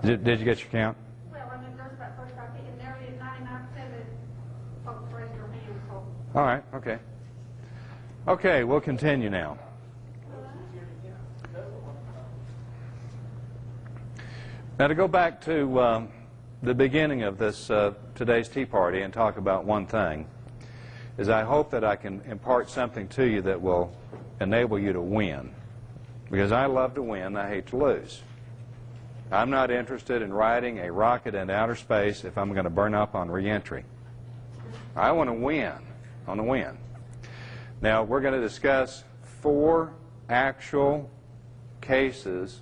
Did you get your count? Well, I mean, there's about 35 feet, and nearly 99% of folks raised their hands. So. All right, okay. Okay, we'll continue now. Now to go back to the beginning of this today's tea party and talk about one thing, is I hope that I can impart something to you that will enable you to win. Because I love to win, I hate to lose. I'm not interested in riding a rocket into outer space if I'm going to burn up on reentry. I want to win. I want to win. Now, we're going to discuss 4 actual cases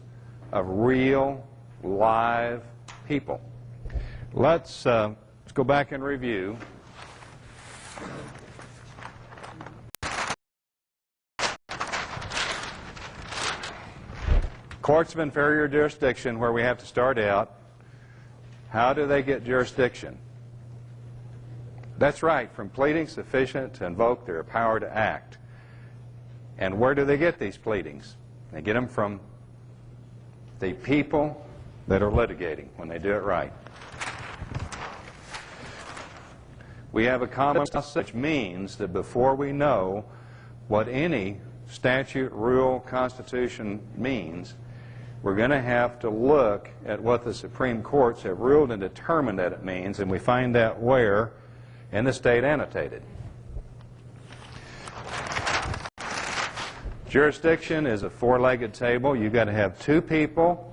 of real, live people. Let's go back and review. Courts of inferior jurisdiction, where we have to start out. How do they get jurisdiction? That's right, from pleadings sufficient to invoke their power to act. And where do they get these pleadings? They get them from the people that are litigating when they do it right. We have a common sense, which means that before we know what any statute, rule, constitution means, we're going to have to look at what the Supreme Courts have ruled and determined that it means, and we find out where in the state annotated. Jurisdiction is a 4-legged table. You've got to have 2 people.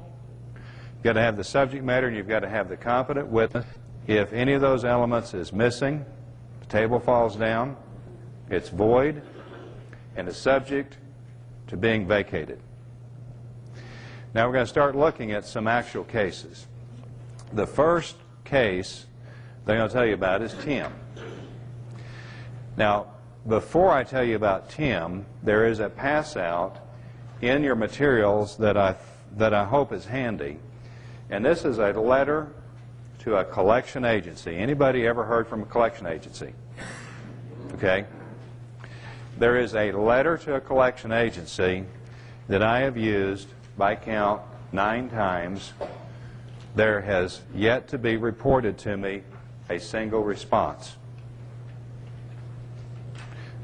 You've got to have the subject matter, and you've got to have the competent witness. If any of those elements is missing, the table falls down, it's void, and is subject to being vacated. Now we're going to start looking at some actual cases. The first case that I'm going to tell you about is Tim. Now, before I tell you about Tim, there is a pass-out in your materials that I hope is handy. And this is a letter to a collection agency. Anybody ever heard from a collection agency? Okay. There is a letter to a collection agency that I have used by count 9 times. There has yet to be reported to me a single response.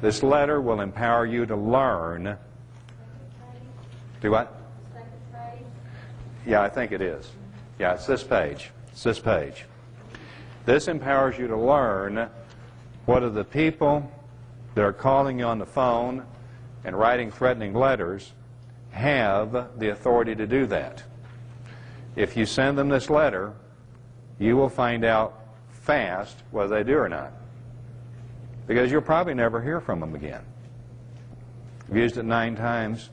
This letter will empower you to learn. Do what? Yeah, I think it is. Yeah, it's this page. It's this page. This empowers you to learn what are the people that are calling you on the phone and writing threatening letters have the authority to do that. If you send them this letter, you will find out fast whether they do or not. Because you'll probably never hear from them again. I've used it 9 times.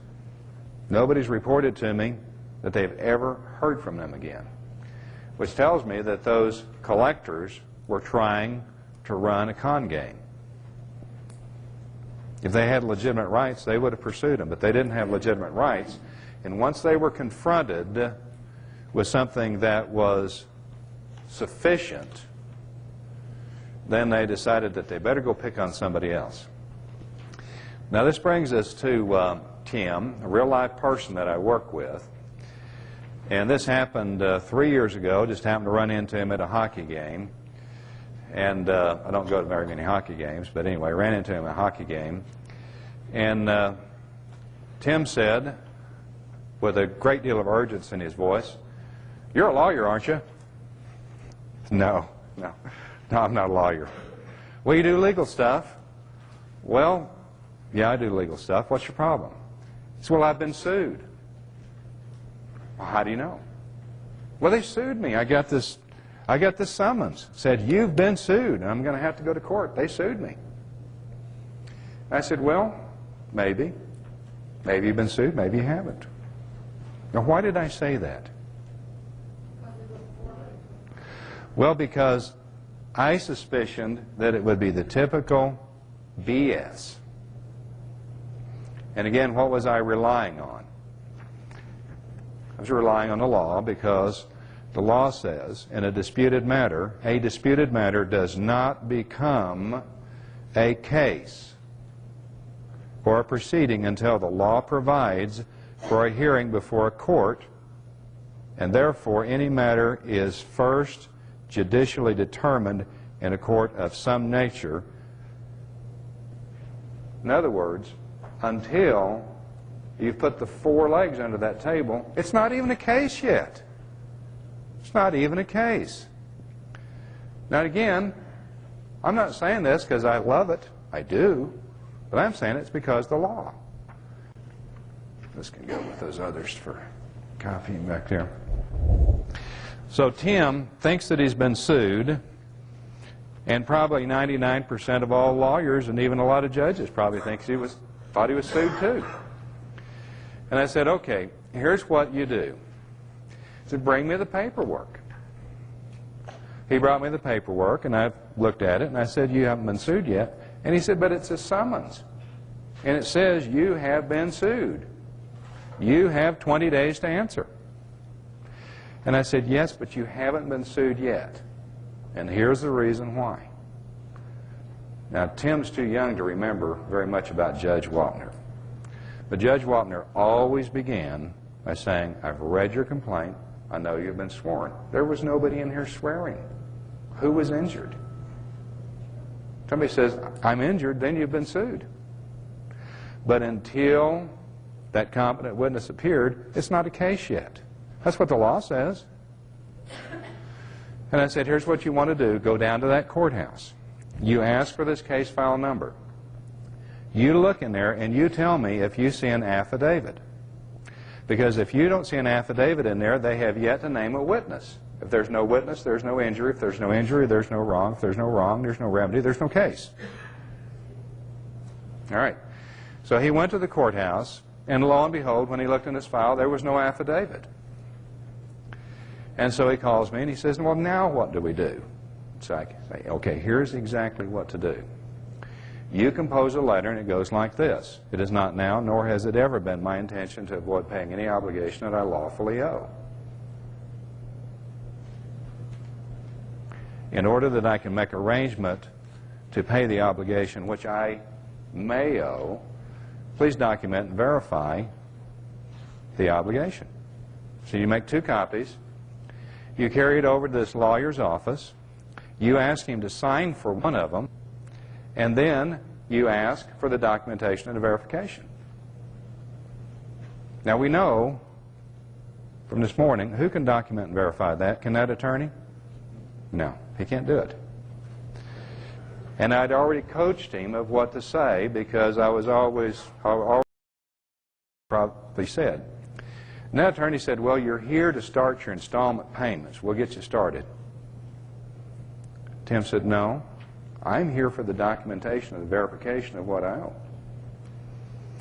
Nobody's reported to me that they've ever heard from them again. Which tells me that those collectors were trying to run a con game. If they had legitimate rights, they would have pursued them, but they didn't have legitimate rights. And once they were confronted with something that was sufficient, then they decided that they better go pick on somebody else. Now this brings us to Tim, a real live person that I work with. And this happened 3 years ago. Just happened to run into him at a hockey game. And I don't go to very many hockey games, but anyway, ran into him at a hockey game. And Tim said, with a great deal of urgency in his voice, "You're a lawyer, aren't you?" No, I'm not a lawyer. "Well, you do legal stuff." "Well, yeah, I do legal stuff. What's your problem?" He said, "Well, I've been sued." "Well, how do you know?" "Well, they sued me. I got this summons. Said, you've been sued, and I'm going to have to go to court. They sued me." I said, "Well, maybe. Maybe you've been sued, maybe you haven't." Now, why did I say that? Well, because I suspicioned that it would be the typical BS. And again, what was I relying on? I was relying on the law, because the law says in a disputed matter does not become a case or a proceeding until the law provides for a hearing before a court, and therefore any matter is first judicially determined in a court of some nature. In other words, until you've put the four legs under that table, it's not even a case yet. It's not even a case. Now again, I'm not saying this because I love it. I do. But I'm saying it's because of the law. This can go with those others for copying back there. So Tim thinks that he's been sued, and probably 99% of all lawyers and even a lot of judges probably thought he was sued too. And I said, okay, here's what you do. He said, bring me the paperwork. He brought me the paperwork, and I looked at it, and I said, you haven't been sued yet. And he said, but it's a summons, and it says you have been sued. You have 20 days to answer. And I said, yes, but you haven't been sued yet. And here's the reason why. Now, Tim's too young to remember very much about Judge Wapner. But Judge Wapner always began by saying, I've read your complaint. I know you've been sworn. There was nobody in here swearing. Who was injured? Somebody says, I'm injured, then you've been sued. But until that competent witness appeared, it's not a case yet. That's what the law says. And I said, here's what you want to do. Go down to that courthouse. You ask for this case file number. You look in there and you tell me if you see an affidavit. Because if you don't see an affidavit in there, they have yet to name a witness. If there's no witness, there's no injury. If there's no injury, there's no wrong. If there's no wrong, there's no remedy. There's no case. All right. So he went to the courthouse, and lo and behold, when he looked in his file, there was no affidavit. And so he calls me, and he says, well, now what do we do? So I say, okay, here's exactly what to do. You compose a letter, and it goes like this. It is not now, nor has it ever been my intention to avoid paying any obligation that I lawfully owe. In order that I can make arrangement to pay the obligation which I may owe, please document and verify the obligation. So you make 2 copies. You carry it over to this lawyer's office. You ask him to sign for one of them, and then you ask for the documentation and the verification. Now we know from this morning who can document and verify that. Can that attorney? No, he can't do it. And I'd already coached him of what to say because I always probably said. And that attorney said, well, you're here to start your installment payments. We'll get you started. Tim said, no, I'm here for the documentation and the verification of what I owe.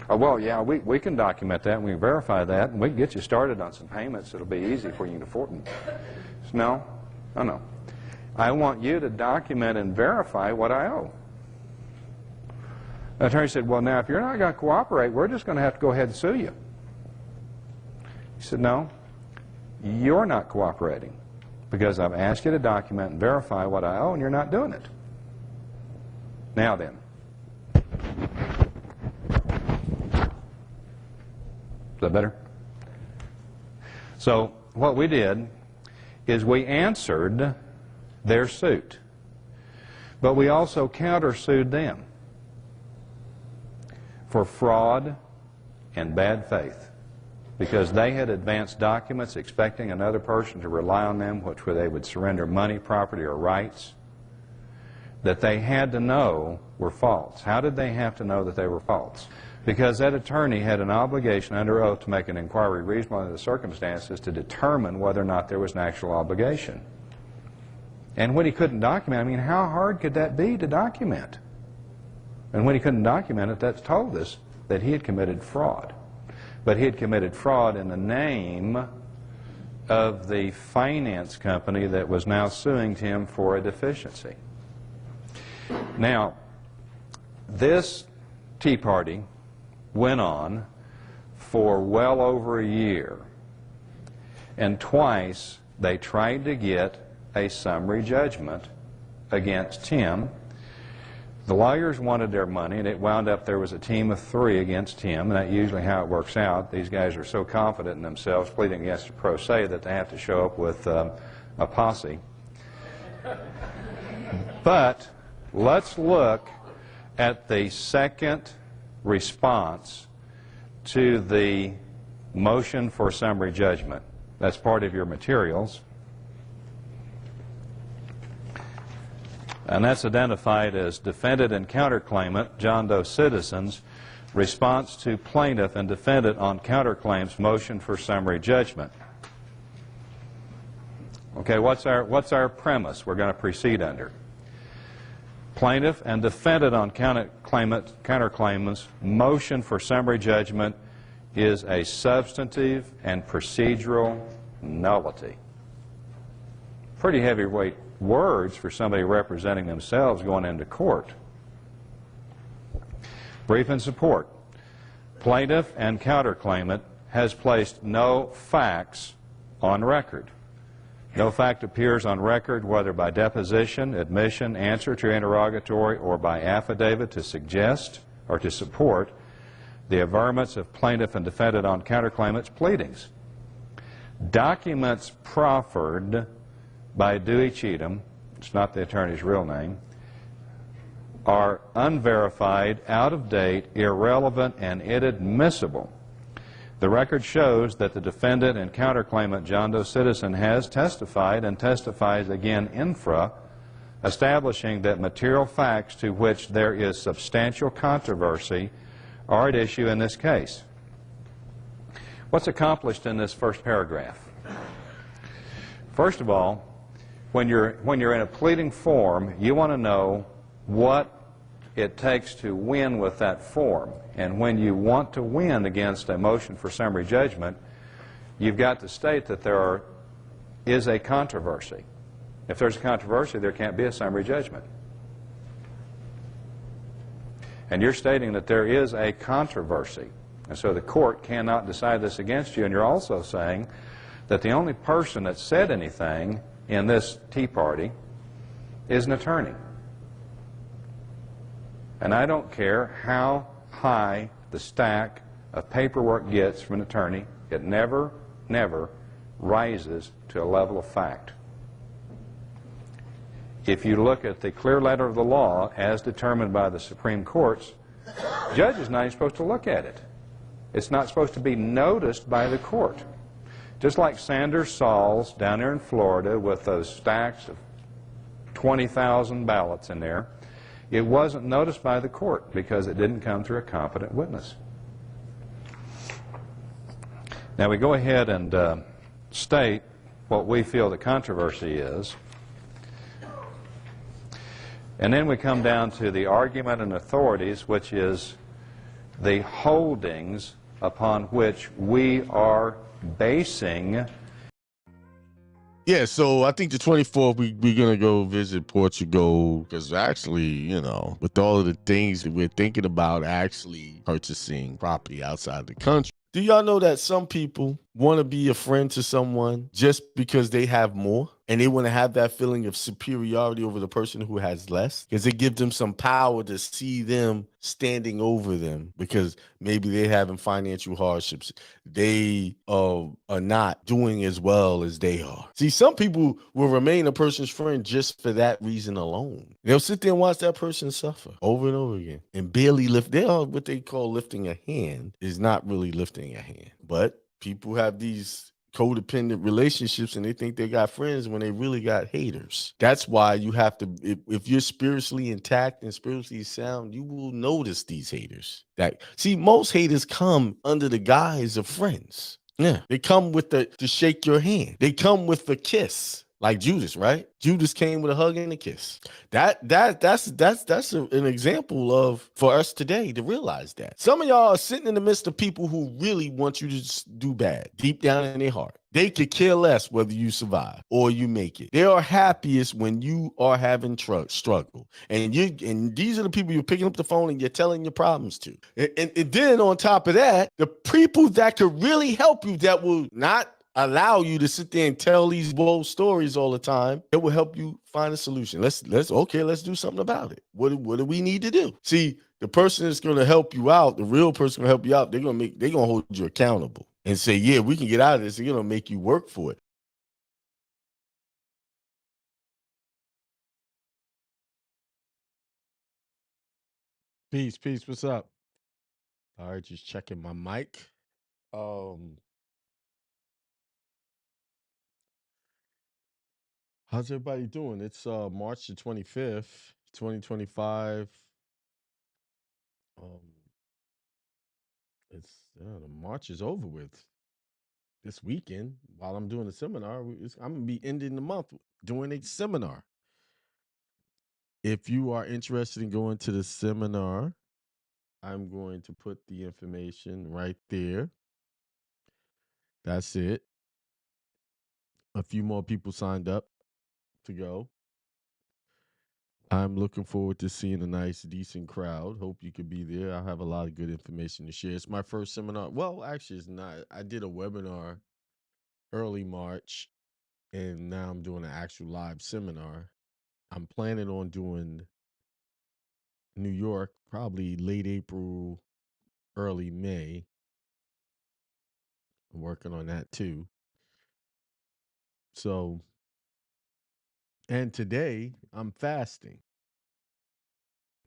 Oh, well, yeah, we can document that and we can verify that and we can get you started on some payments. It'll be easy for you to afford them. So, no. I want you to document and verify what I owe. The attorney said, well, now, if you're not going to cooperate, we're just going to have to go ahead and sue you. He said, no, you're not cooperating because I've asked you to document and verify what I owe, and you're not doing it. Now then. Is that better? So what we did is we answered their suit, but we also countersued them for fraud and bad faith because they had advanced documents expecting another person to rely on them, which they would surrender money, property, or rights that they had to know were false. How did they have to know that they were false? Because that attorney had an obligation under oath to make an inquiry reasonable under the circumstances to determine whether or not there was an actual obligation. And when he couldn't document, I mean, how hard could that be to document? And when he couldn't document it, that told us that he had committed fraud. But he had committed fraud in the name of the finance company that was now suing him for a deficiency. Now, this Tea Party went on for well over a year. And twice they tried to get a summary judgment against Tim. The lawyers wanted their money, and it wound up there was a team of 3 against him, and that's usually how it works out. These guys are so confident in themselves, pleading against a pro se, that they have to show up with a posse. But let's look at the second response to the motion for summary judgment. That's part of your materials. And that's identified as defendant and counterclaimant, John Doe Citizens, response to plaintiff and defendant on counterclaims motion for summary judgment. Okay, what's our premise we're going to proceed under? Plaintiff and defendant on counterclaimants motion for summary judgment is a substantive and procedural nullity. Pretty heavyweight words for somebody representing themselves going into court. Brief and support. Plaintiff and counterclaimant has placed no facts on record. No fact appears on record, whether by deposition, admission, answer to interrogatory, or by affidavit to suggest or to support the averments of plaintiff and defendant on counterclaimant's pleadings. Documents proffered by Dewey Cheatham, it's not the attorney's real name, are unverified, out of date, irrelevant, and inadmissible. The record shows that the defendant and counterclaimant, John Doe Citizen, has testified and testifies again infra, establishing that material facts to which there is substantial controversy are at issue in this case. What's accomplished in this first paragraph? First of all, when you're in a pleading form, you want to know what it takes to win with that form. And when you want to win against a motion for summary judgment, you've got to state that there is a controversy. If there's a controversy, there can't be a summary judgment. And you're stating that there is a controversy, and so the court cannot decide this against you. And you're also saying that the only person that said anything in this tea party is an attorney. And I don't care how high the stack of paperwork gets from an attorney, it never, never rises to a level of fact. If you look at the clear letter of the law as determined by the Supreme Courts, the judge is not even supposed to look at it. It's not supposed to be noticed by the court. Just like Sanders Sauls down there in Florida with those stacks of 20,000 ballots in there, it wasn't noticed by the court because it didn't come through a competent witness. Now we go ahead and state what we feel the controversy is. And then we come down to the argument and authorities, which is the holdings upon which we are basing. Yeah, so I think the 24th, we're going to go visit Portugal because actually, you know, with all of the things that we're thinking about actually purchasing property outside the country. Do y'all know that some people want to be a friend to someone just because they have more? And they want to have that feeling of superiority over the person who has less, because it gives them some power to see them standing over them because maybe they're having financial hardships. They are not doing as well as they are. See, some people will remain a person's friend just for that reason alone. They'll sit there and watch that person suffer over and over again and barely lift. They are what they call lifting a hand is not really lifting a hand. But people have these codependent relationships and they think they got friends when they really got haters. That's why you have to, if you're spiritually intact and spiritually sound, you will notice these haters. See, most haters come under the guise of friends. Yeah, they come with to shake your hand. They come with the kiss. Like Judas, right? Judas came with a hug and a kiss. That's an example of, for us today, to realize that. Some of y'all are sitting in the midst of people who really want you to do bad, deep down in their heart. They could care less whether you survive or you make it. They are happiest when you are having struggle. And these are the people you're picking up the phone and you're telling your problems to. And then on top of that, the people that could really help you that will not allow you to sit there and tell these bold stories all the time. It will help you find a solution. Let's do something about it. What do we need to do? See, the person that's going to help you out, the real person going to help you out, they're going to hold you accountable and say, yeah, we can get out of this. They're going to make you work for it. Peace. What's up? All right, just checking my mic. How's everybody doing? It's March the 25th, 2025. Um, it's the March is over with. This weekend, while I'm doing a seminar, I'm gonna be ending the month doing a seminar. If you are interested in going to the seminar, I'm going to put the information right there. That's it. A few more people signed up to go. I'm looking forward to seeing a nice, decent crowd. Hope you could be there. I have a lot of good information to share. It's my first seminar. Well, actually, it's not. I did a webinar early March, and now I'm doing an actual live seminar. I'm planning on doing New York probably late April, early May. I'm working on that too. So, and today I'm fasting,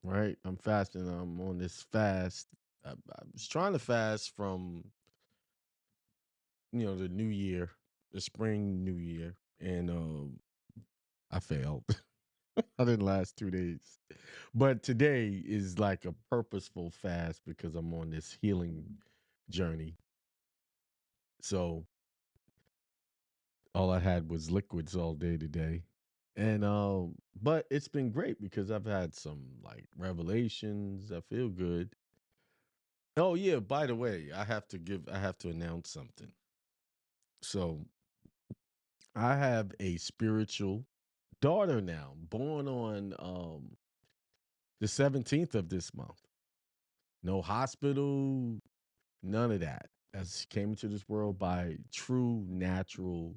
right? I'm fasting. I'm on this fast. I was trying to fast from, the new year, the spring new year, and I failed. I didn't last 2 days. But today is like a purposeful fast because I'm on this healing journey. So all I had was liquids all day today. And but it's been great because I've had some like revelations. I feel good. Oh yeah, by the way, I have to announce something. So I have a spiritual daughter now, born on the 17th of this month. No hospital, none of that. As she came into this world by true natural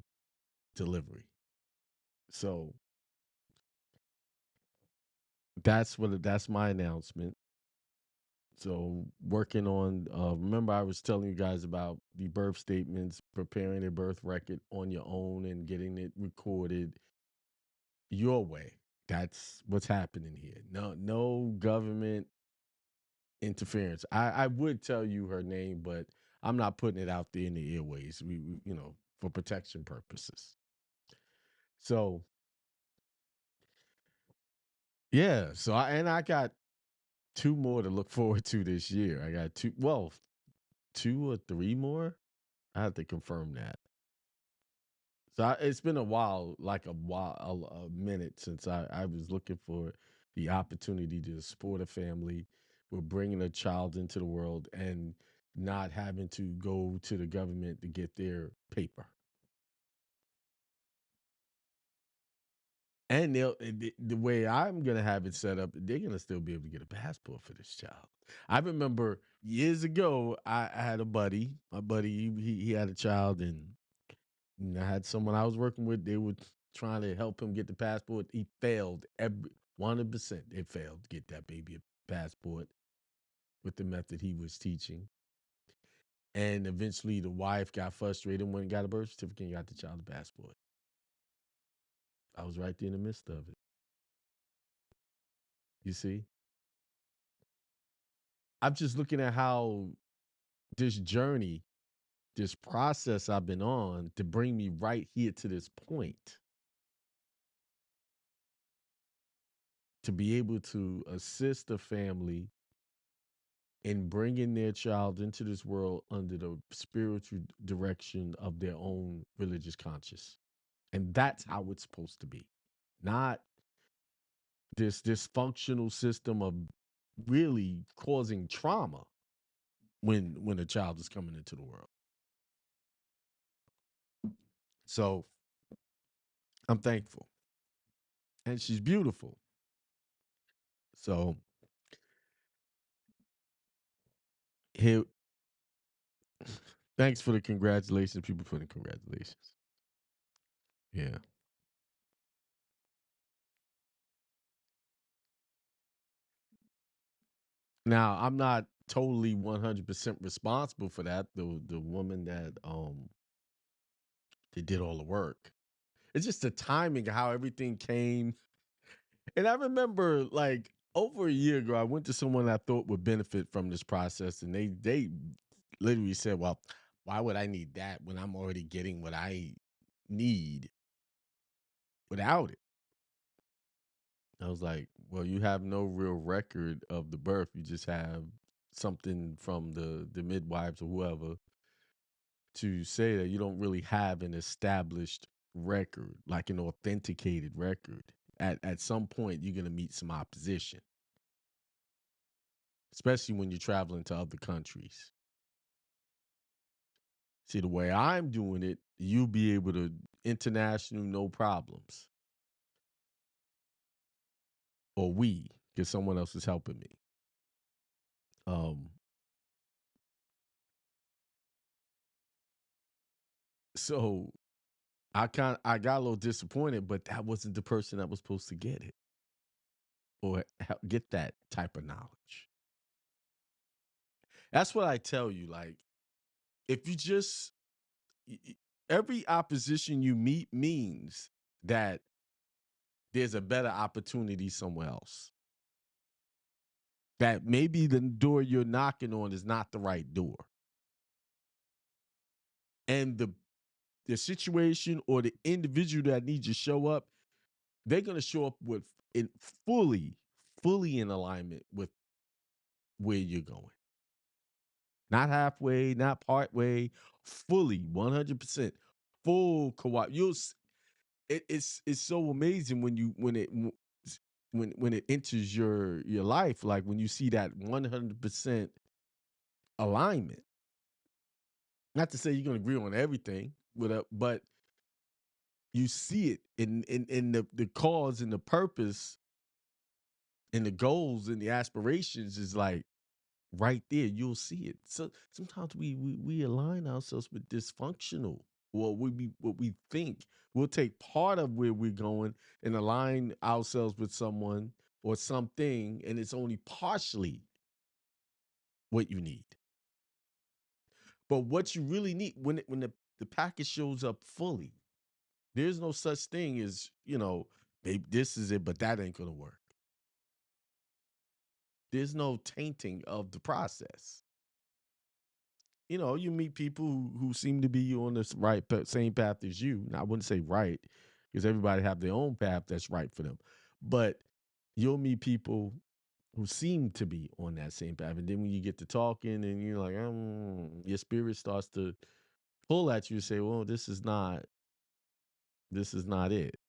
delivery. So that's my announcement. So working on remember I was telling you guys about the birth statements, preparing a birth record on your own and getting it recorded your way. That's what's happening here. No government interference. I would tell you her name, but I'm not putting it out there in the airways. We for protection purposes. So yeah, I got two more to look forward to this year. I got two or three more. I have to confirm that. So it's been a while, like a minute since I was looking for the opportunity to support a family with bringing a child into the world and not having to go to the government to get their paper. And the way I'm gonna have it set up, they're gonna still be able to get a passport for this child. I remember years ago, I had a buddy. My buddy, he had a child, and I had someone I was working with. They were trying to help him get the passport. He failed every 100%. It failed to get that baby a passport with the method he was teaching. And eventually, the wife got frustrated and went and got a birth certificate and got the child a passport. I was right there in the midst of it. You see, I'm just looking at how this journey, this process I've been on to bring me right here to this point, to be able to assist a family in bringing their child into this world under the spiritual direction of their own religious conscience. And that's how it's supposed to be. Not this dysfunctional system of really causing trauma when a child is coming into the world. So I'm thankful. And she's beautiful. So here Thanks for the congratulations. People putting congratulations. Yeah. Now, I'm not totally 100% responsible for that. The woman that they did all the work. It's just the timing of how everything came. And I remember like over a year ago, I went to someone I thought would benefit from this process, and they literally said, "Well, why would I need that when I'm already getting what I need without it?" I was like, "Well, you have no real record of the birth. You just have something from the midwives or whoever to say that you don't really have an established record, like an authenticated record. At some point, you're gonna meet some opposition, especially when you're traveling to other countries. See, the way I'm doing it, you'll be able to international, no problems, or we, because someone else is helping me. Um, so I got a little disappointed, but that wasn't the person that was supposed to get it or get that type of knowledge. That's what I tell you. Like, if you just every opposition you meet means that there's a better opportunity somewhere else. That maybe the door you're knocking on is not the right door. And the situation or the individual that needs to show up, they're going to show up with in fully in alignment with where you're going. Not halfway, not part way, fully 100% full co-op. It's so amazing when you when it enters your life, like when you see that 100% alignment. Not to say you're going to agree on everything, but you see it in the cause and the purpose and the goals and the aspirations is like right there. You'll see it. So sometimes we align ourselves with dysfunctional, or what we think. We'll take part of where we're going and align ourselves with someone or something, and it's only partially what you need. But what you really need when the package shows up fully, there's no such thing as, maybe this is it, but that ain't gonna work. There's no tainting of the process. You meet people who seem to be on this same path as you. Now, I wouldn't say right, because everybody have their own path that's right for them. But you'll meet people who seem to be on that same path. And then when you get to talking and you're like, your spirit starts to pull at you and say, well, this is not it.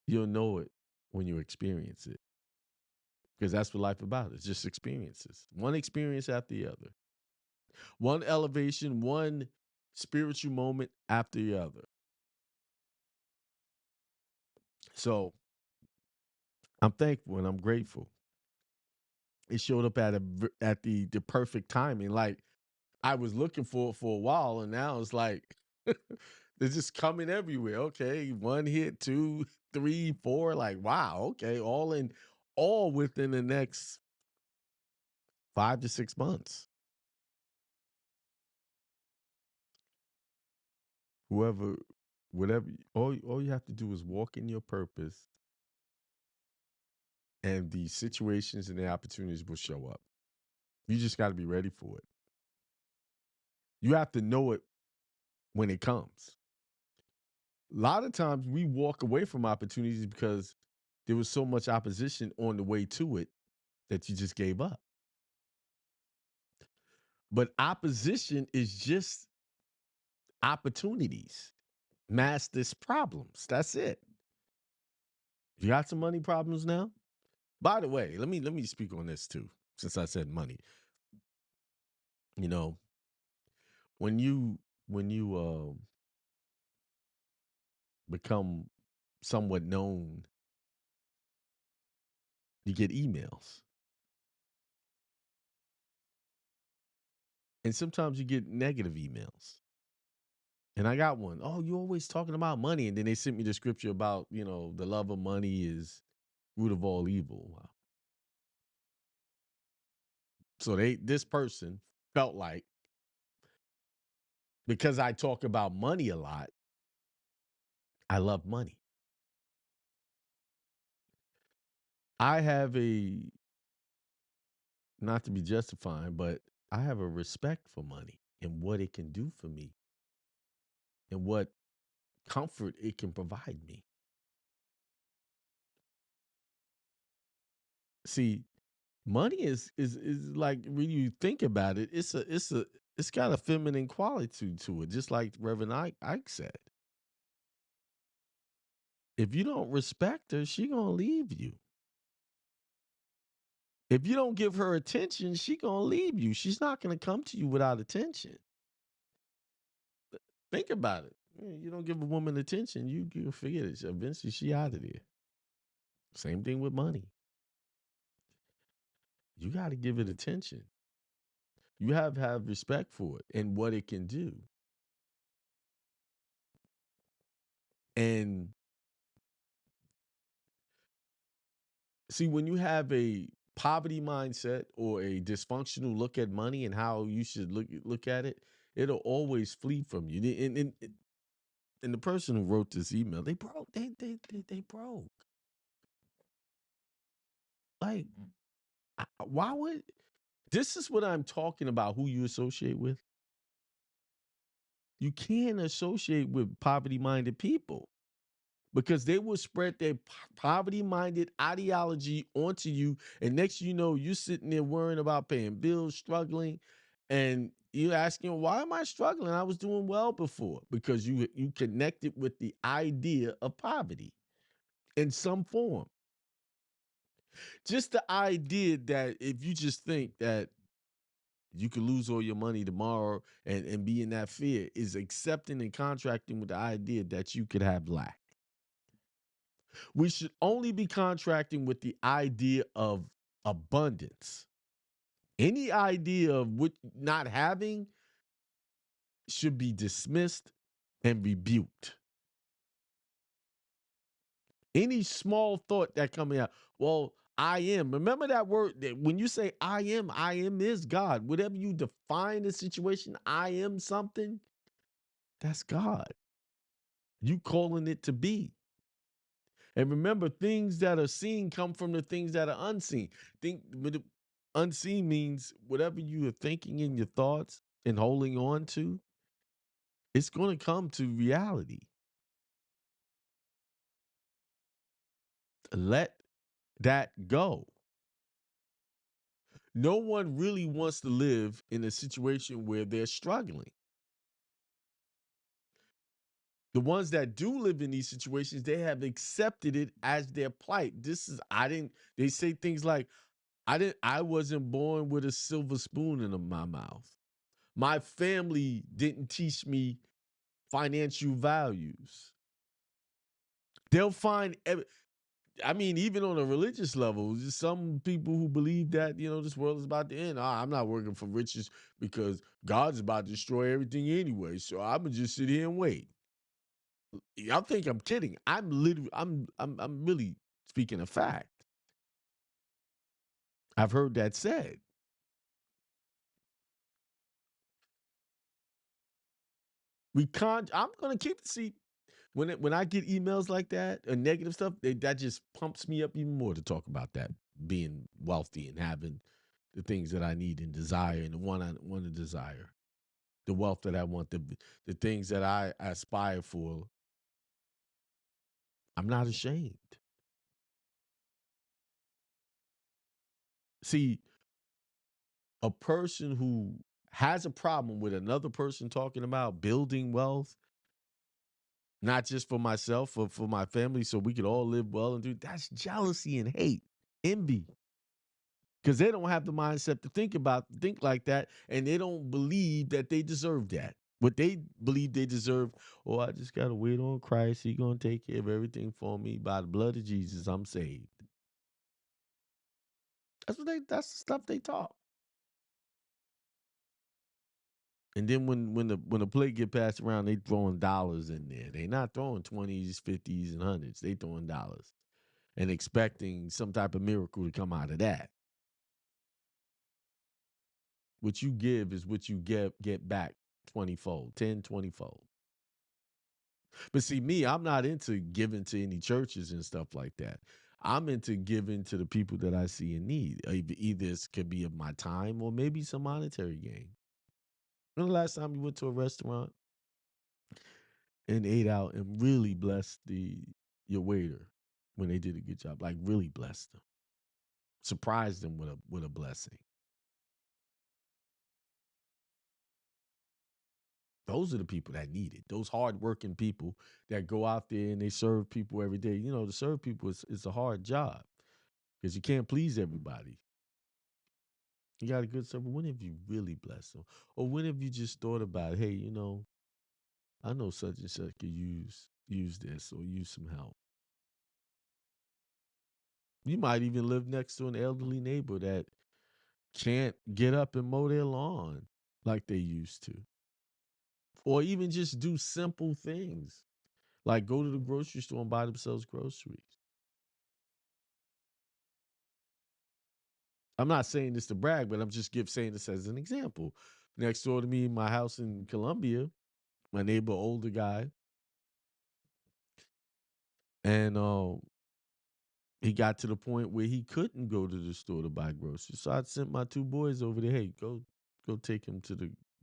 You'll know it when you experience it, because that's what life about. It's just experiences, one experience after the other, one elevation, one spiritual moment after the other. So I'm thankful and I'm grateful. It showed up at the perfect timing. Like, I was looking for it for a while, and now it's like they're just coming everywhere. Okay, one hit, two, three, four. Like, wow. Okay, all within the next 5 to 6 months. Whoever, whatever, all you have to do is walk in your purpose, and the situations and the opportunities will show up. You just got to be ready for it. You have to know it when it comes. A lot of times we walk away from opportunities because there was so much opposition on the way to it that you just gave up. But opposition is just opportunities masked as problems. That's it. You got some money problems now? By the way, let me speak on this too, since I said money. You know, when you become somewhat known, you get emails. And sometimes you get negative emails. And I got one. Oh, you always talking about money. And then they sent me the scripture about, the love of money is root of all evil. Wow. So this person felt like because I talk about money a lot, I love money. I have not to be justifying, but I have a respect for money and what it can do for me and what comfort it can provide me. See, money is like when you think about it, it's got a feminine quality to it, just like Reverend Ike said. If you don't respect her, she gonna leave you. If you don't give her attention, she gonna leave you. She's not gonna come to you without attention. Think about it. You don't give a woman attention, you forget it. Eventually, she out of there. Same thing with money. You got to give it attention. You have respect for it and what it can do. And see, when you have a poverty mindset or a dysfunctional look at money and how you should look at it, it'll always flee from you. And the person who wrote this email, they broke. They broke. Like, why would this is what I'm talking about? Who you associate with? You can't associate with poverty-minded people because they will spread their poverty-minded ideology onto you, and next you know, you're sitting there worrying about paying bills, struggling, and you're asking, "Why am I struggling? I was doing well before." Because you connected with the idea of poverty in some form. Just the idea that if you just think that you could lose all your money tomorrow and be in that fear is accepting and contracting with the idea that you could have lack. We should only be contracting with the idea of abundance. Any idea of what not having should be dismissed and rebuked. Any small thought that coming out, well, I am. Remember that word that when you say I am is God. Whatever you define the situation, I am something, that's God. You calling it to be. And remember, things that are seen come from the things that are unseen. Unseen means whatever you are thinking in your thoughts and holding on to, it's going to come to reality. Let that go. No one really wants to live in a situation where they're struggling. The ones that do live in these situations, they have accepted it as their plight. They say things like, I wasn't born with a silver spoon in my mouth. My family didn't teach me financial values. They'll find, even on a religious level, some people who believe that, this world is about to end. I'm not working for riches because God's about to destroy everything anyway. So I'm gonna just sit here and wait. Y'all think I'm kidding. I'm really speaking a fact. I've heard that said. I'm gonna keep the seat. When I get emails like that or negative stuff, that just pumps me up even more to talk about that, being wealthy and having the things that I need and desire and the one I want to desire, the wealth that I want, the things that I aspire for. I'm not ashamed. See, a person who has a problem with another person talking about building wealth, not just for myself, or for my family, so we could all live well and that's jealousy and hate, envy. Because they don't have the mindset to think like that, and they don't believe that they deserve that. What they believe they deserve, I just gotta wait on Christ. He gonna take care of everything for me. By the blood of Jesus, I'm saved. That's the stuff they talk. And then when the plate get passed around, they throwing dollars in there. They not throwing 20s, 50s, and hundreds. They throwing dollars and expecting some type of miracle to come out of that. What you give is what you get back 20-fold, 10, 20-fold. But see, me, I'm not into giving to any churches and stuff like that. I'm into giving to the people that I see in need. Either it could be of my time or maybe some monetary gain. When the last time you went to a restaurant and ate out and really blessed your waiter when they did a good job, like really blessed them, surprised them with a blessing? Those are the people that need it. Those hardworking people that go out there and they serve people every day. You know, to serve people is a hard job because you can't please everybody. You got a good server. When have you really blessed them? Or when have you just thought about, hey, I know such and such could use this or use some help. You might even live next to an elderly neighbor that can't get up and mow their lawn like they used to. Or even just do simple things like go to the grocery store and buy themselves groceries. I'm not saying this to brag, but I'm just saying this as an example. Next door to me in my house in Columbia, my neighbor, older guy, and he got to the point where he couldn't go to the store to buy groceries. So I sent my two boys over there. Hey, go take him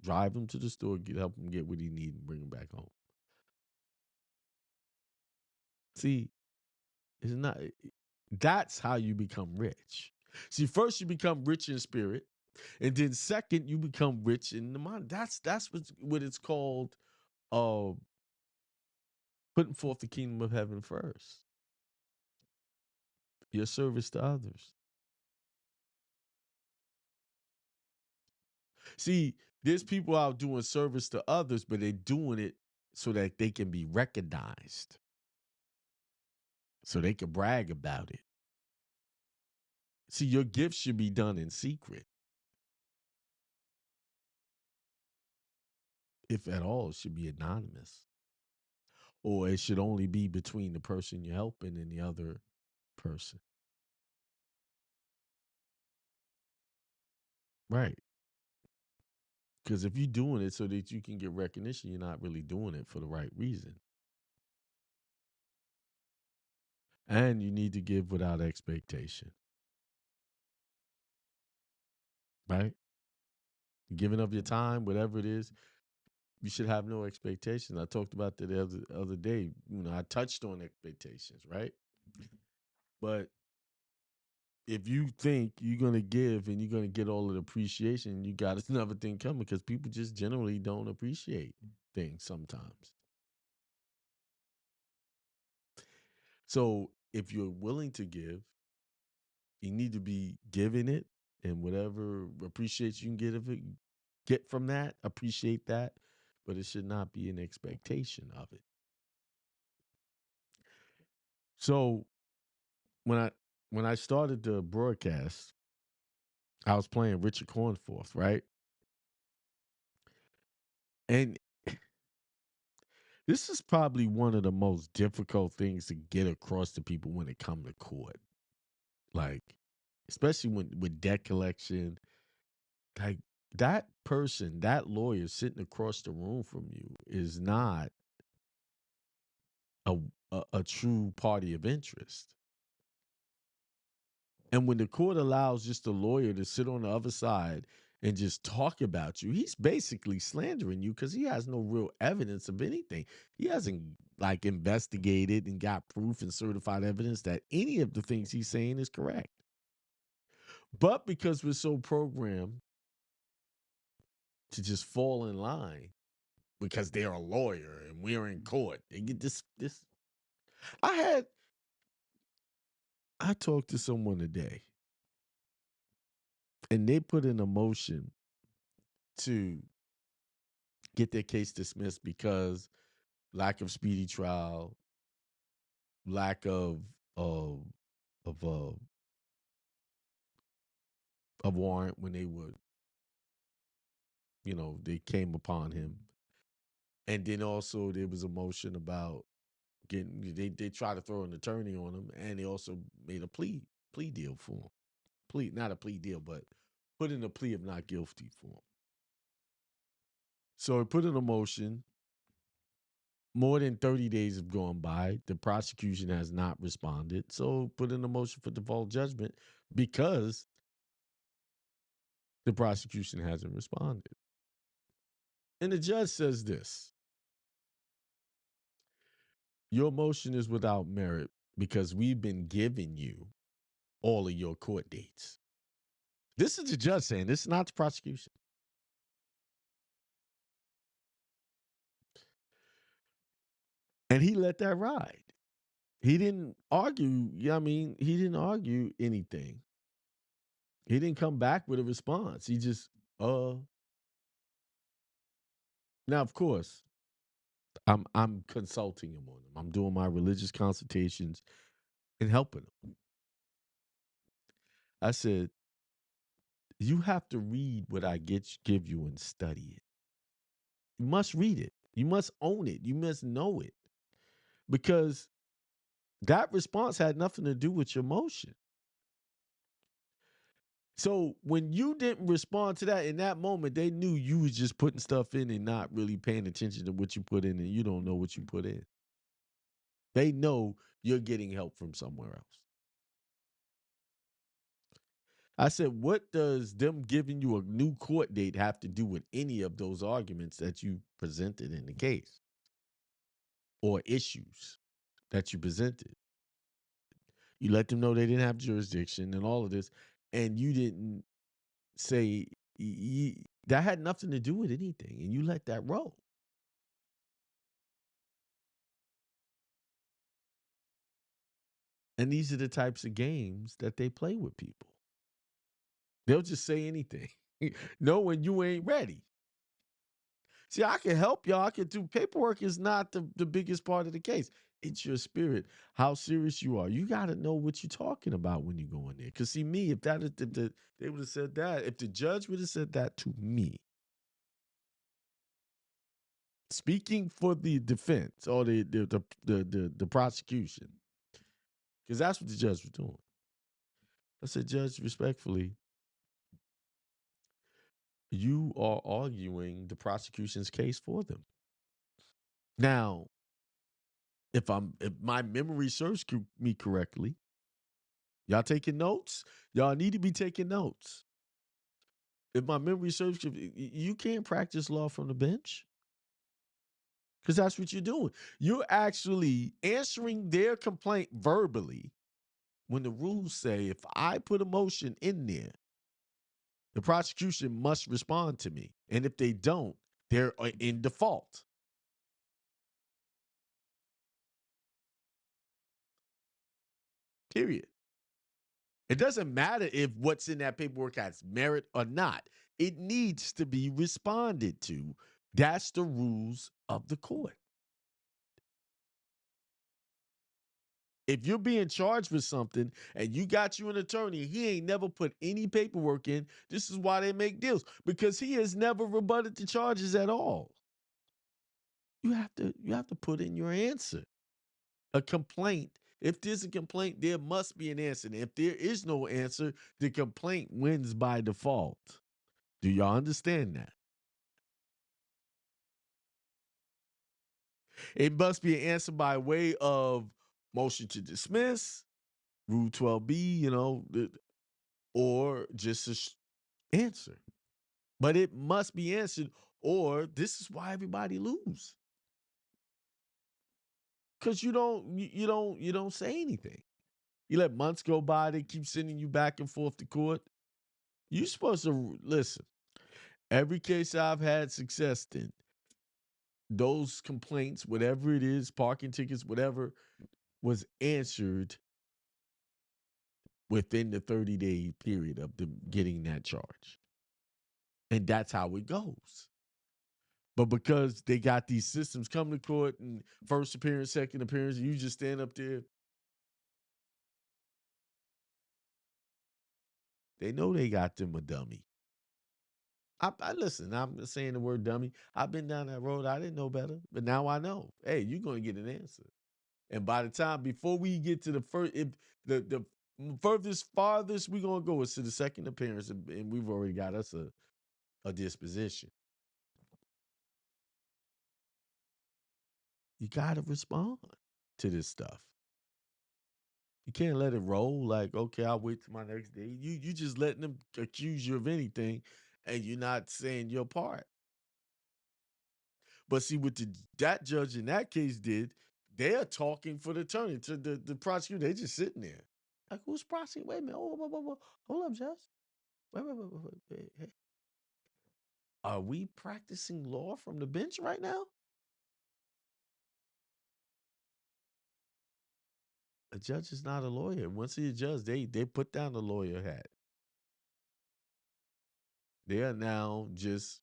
drive him to the store, help him get what he needs, and bring him back home. See, it's not. That's how you become rich. See, first you become rich in spirit, and then second you become rich in the mind. That's what it's called. Uh, Putting forth the kingdom of heaven first. Your service to others. See, there's people out doing service to others, but they're doing it so that they can be recognized, so they can brag about it. See, your gift should be done in secret. If at all, it should be anonymous. Or it should only be between the person you're helping and the other person. Right. Because if you're doing it so that you can get recognition, you're not really doing it for the right reason. And you need to give without expectation. Right? Giving of your time, whatever it is, you should have no expectations. I talked about that the other day. I touched on expectations, right? But if you think you're going to give and you're going to get all of the appreciation, you got another thing coming because people just generally don't appreciate things sometimes. So if you're willing to give, you need to be giving it, and whatever appreciation you can get from that, appreciate that, but it should not be an expectation of it. So when I started the broadcast, I was playing Richard Cornforth, right? And this is probably one of the most difficult things to get across to people when it comes to court. Like, especially with debt collection, like that person, that lawyer sitting across the room from you is not a, a true party of interest. And when the court allows just a lawyer to sit on the other side and just talk about you, he's basically slandering you because he has no real evidence of anything. He hasn't like investigated and got proof and certified evidence that any of the things he's saying is correct. But because we're so programmed to just fall in line because they're a lawyer and we're in court, they get this. I talked to someone today and they put in a motion to get their case dismissed because lack of speedy trial, lack of of uh, a warrant when they were they came upon him. And then also there was a motion about they tried to throw an attorney on him, and they also made a plea deal for him. Not a plea deal, but put in a plea of not guilty for him. So he put in a motion. More than 30 days have gone by. The prosecution has not responded. So put in a motion for default judgment because the prosecution hasn't responded. And the judge says this: your motion is without merit because we've been giving you all of your court dates. This is the judge saying, this is not the prosecution. And he let that ride. He didn't argue. He didn't argue anything. He didn't come back with a response. He just, Now, of course, I'm consulting him on them. I'm doing my religious consultations and helping him. I said, you have to read what I give you and study it. You must read it. You must own it. You must know it. Because that response had nothing to do with your motion. So when you didn't respond to that in that moment, they knew you was just putting stuff in and not really paying attention to what you put in, and you don't know what you put in. They know you're getting help from somewhere else. I said, what does them giving you a new court date have to do with any of those arguments that you presented in the case or issues that you presented? You let them know they didn't have jurisdiction and all of this, and you didn't say that had nothing to do with anything, and you let that roll. And these are the types of games that they play with people. They'll just say anything, knowing you ain't ready. See, I can help y'all. I can do paperwork is not the biggest part of the case. It's your spirit, how serious you are. You got to know what you're talking about when you go in there. Because see, me, if they would have said that, if the judge would have said that to me, speaking for the defense or the prosecution, because that's what the judge was doing. I said, Judge, respectfully, you are arguing the prosecution's case for them. Now, if my memory serves me correctly, y'all taking notes? Y'all need to be taking notes. If my memory serves you can't practice law from the bench. Because that's what you're doing. You're actually answering their complaint verbally when the rules say if I put a motion in there, the prosecution must respond to me. And if they don't, they're in default. Period. It doesn't matter if what's in that paperwork has merit or not. It needs to be responded to. That's the rules of the court. If you're being charged with something and you got you an attorney, he ain't never put any paperwork in. This is why they make deals, because he has never rebutted the charges at all. You have to put in your answer. A complaint. If there's a complaint, there must be an answer. And if there is no answer, the complaint wins by default. Do y'all understand that? It must be an answer by way of motion to dismiss, Rule 12B, or just an answer. But it must be answered, or this is why everybody lose. Because you don't say anything. You let months go by, they keep sending you back and forth to court. You're supposed to listen. Every case I've had success in, those complaints, whatever it is, parking tickets, whatever, was answered within the 30-day period of them getting that charge. And that's how it goes. But because they got these systems, come to court and first appearance, second appearance, you just stand up there. They know they got them a dummy. I listen. I'm saying the word dummy. I've been down that road. I didn't know better, but now I know. Hey, you're gonna get an answer. And by the time before we get to the first, if the farthest we're gonna go is to the second appearance, and we've already got us a disposition. You gotta respond to this stuff. You can't let it roll like, okay, I'll wait till my next day. You just letting them accuse you of anything, and you're not saying your part. But see what that judge in that case did, they're talking for the attorney to the prosecutor. They just sitting there. Like, who's prosecuting? Wait a minute. Oh, hold up, Judge. Wait. Hey. Are we practicing law from the bench right now? A judge is not a lawyer. Once he's a judge, they put down the lawyer hat. They are now just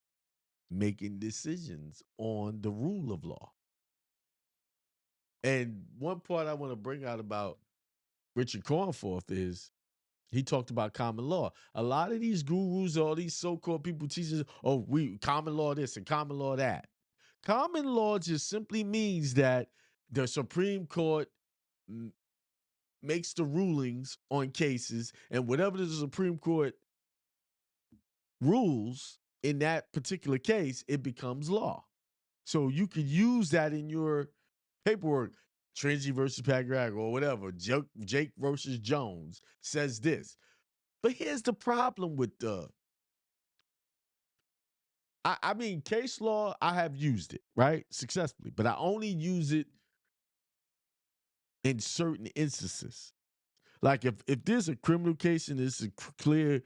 making decisions on the rule of law. And one part I want to bring out about Richard Cornforth is he talked about common law. A lot of these gurus, all these so-called people teaching, oh, we common law this and common law that. Common law just simply means that the Supreme Court makes the rulings on cases, and whatever the Supreme Court rules in that particular case, it becomes law. So you could use that in your paperwork. Trinity versus Pagrago or whatever. Jake versus Jones says this. But here's the problem with I mean, case law, I have used it, right? Successfully, but I only use it in certain instances. Like if there's a criminal case and there's a clear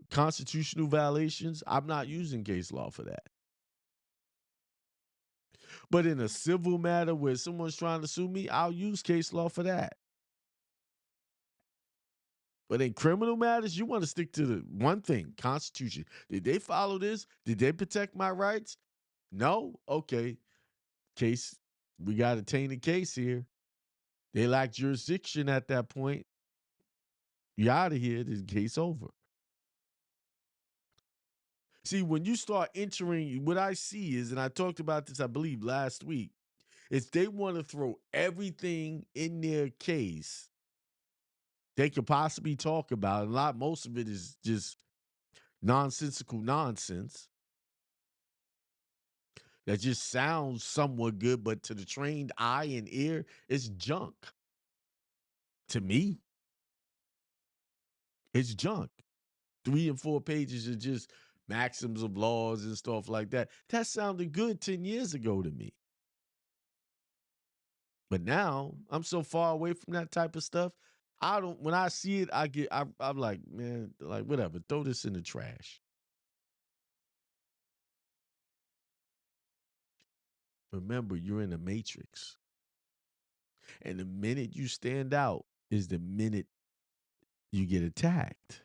constitutional violations, I'm not using case law for that. But in a civil matter where someone's trying to sue me, I'll use case law for that. But in criminal matters, you want to stick to the one thing, Constitution. Did they follow this? Did they protect my rights? No? Okay. Case, we got a tainted case here. They lack jurisdiction at that point. You out of here, this case over. See, when you start entering, what I see is, and I talked about this, I believe, last week, is they want to throw everything in their case they could possibly talk about. Most of it is just nonsensical nonsense that just sounds somewhat good, but to the trained eye and ear, it's junk. To me, it's junk. 3 and 4 pages of just maxims of laws and stuff like that. That sounded good 10 years ago to me. But now I'm so far away from that type of stuff. When I see it, I'm like, man, like whatever, throw this in the trash. Remember, you're in a matrix. And the minute you stand out is the minute you get attacked.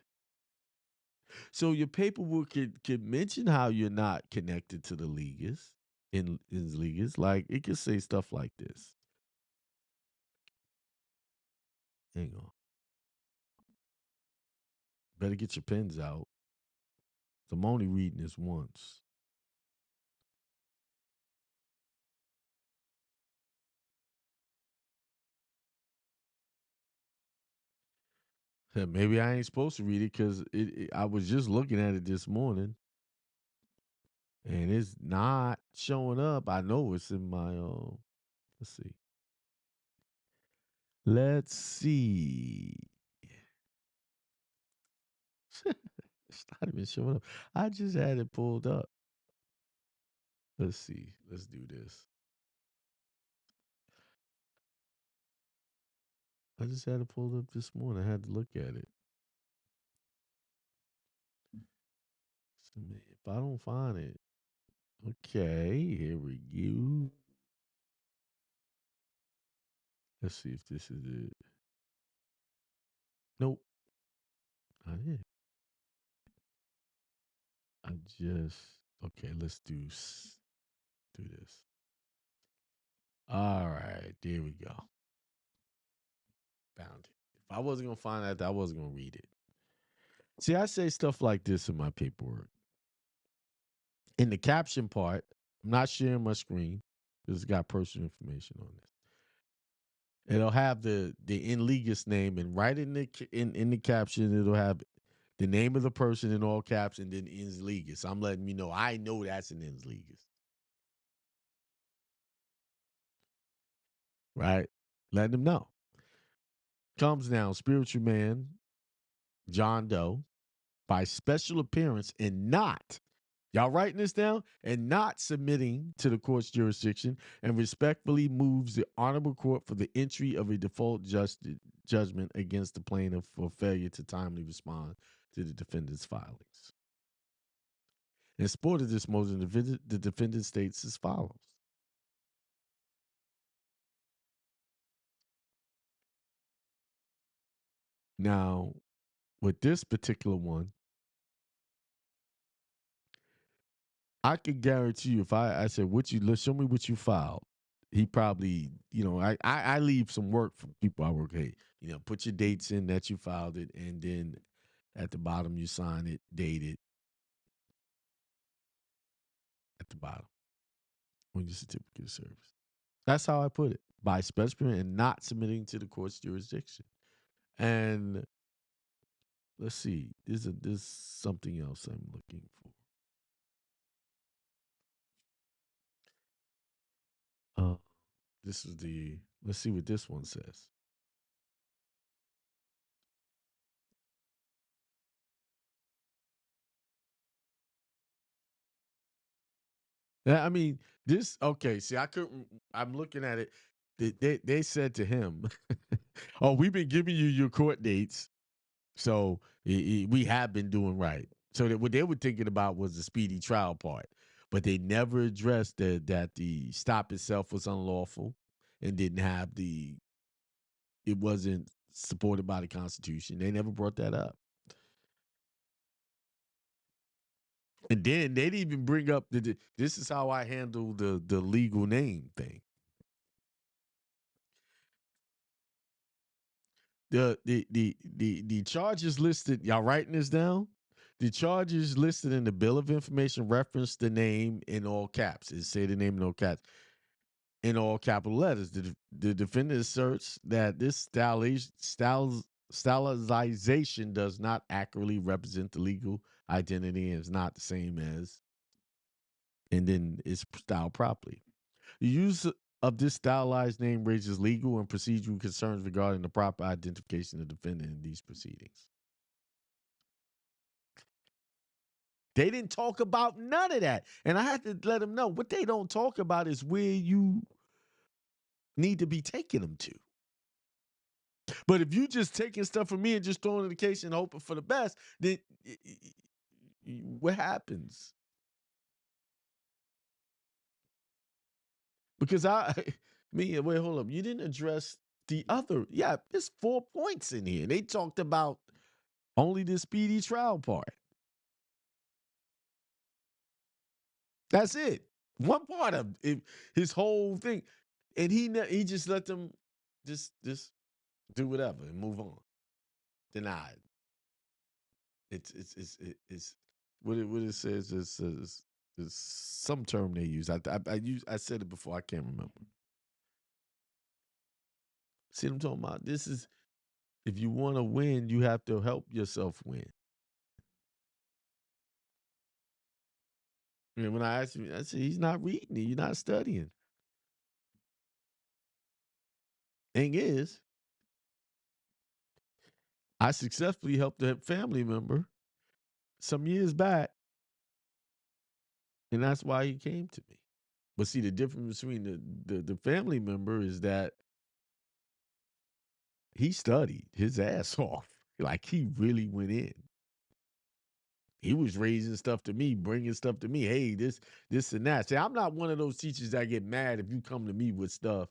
So your paperwork could mention how you're not connected to the leaguers in leaguers. Like it could say stuff like this. Hang on. Better get your pens out. I'm only reading this once. Maybe I ain't supposed to read it because I was just looking at it this morning. And it's not showing up. I know it's in my let's see. Let's see. It's not even showing up. I just had it pulled up. Let's see. Let's do this. I just had it pulled up this morning. I had to look at it. So, if I don't find it, okay, here we go. Let's see if this is it. Nope. Not it. Okay, let's do this. All right, there we go. Found it. If I wasn't going to find that, I wasn't going to read it. See, I say stuff like this in my paperwork. In the caption part, I'm not sharing my screen because it's got personal information on this. It'll have the in legus name, and right in the caption, it'll have the name of the person in all caps and then ins legus. I'm letting you know I know that's an ins legus. Right? Letting them know. Comes now, spiritual man, John Doe, by special appearance and not, y'all writing this down, and not submitting to the court's jurisdiction, and respectfully moves the honorable court for the entry of a default judgment against the plaintiff for failure to timely respond to the defendant's filings. In support of this motion, the defendant states as follows. Now, with this particular one, I can guarantee you, if I said, let's show me what you filed, he probably, I leave some work for people I work. Hey, put your dates in that you filed it, and then at the bottom you sign it, date it at the bottom on your certificate of service. That's how I put it, by special and not submitting to the court's jurisdiction. And let's see, there's something else I'm looking for. Let's see what this one says. Yeah, I mean, okay, see, I'm looking at it. They said to him, oh, we've been giving you your court dates, so we have been doing right. So that what they were thinking about was the speedy trial part, but they never addressed that the stop itself was unlawful and didn't have it wasn't supported by the Constitution. They never brought that up. And then they didn't even bring up this is how I handle the legal name thing. The charges listed, y'all writing this down? The charges listed in the bill of information reference the name in all caps. It say the name in all caps. In all capital letters. The defendant asserts that this stylization does not accurately represent the legal identity and is not the same as, and then it's styled properly. The use of this stylized name raises legal and procedural concerns regarding the proper identification of the defendant in these proceedings. They didn't talk about none of that. And I had to let them know what they don't talk about is where you need to be taking them to. But if you just taking stuff from me and just throwing in the case and hoping for the best, then what happens? Because wait, hold up. You didn't address the other. Yeah, there's 4 points in here. They talked about only the speedy trial part. That's it. One part of it, his whole thing, and he just let them just do whatever and move on. Denied. It's what it says is some term they use. I said it before. I can't remember. See what I'm talking about? This is, if you want to win, you have to help yourself win. And when I asked him, I said, he's not reading it. You're not studying. Thing is, I successfully helped a family member some years back, and that's why he came to me. But see, the difference between the family member is that he studied his ass off. Like, he really went in. He was raising stuff to me, bringing stuff to me. Hey, this and that. See, I'm not one of those teachers that get mad if you come to me with stuff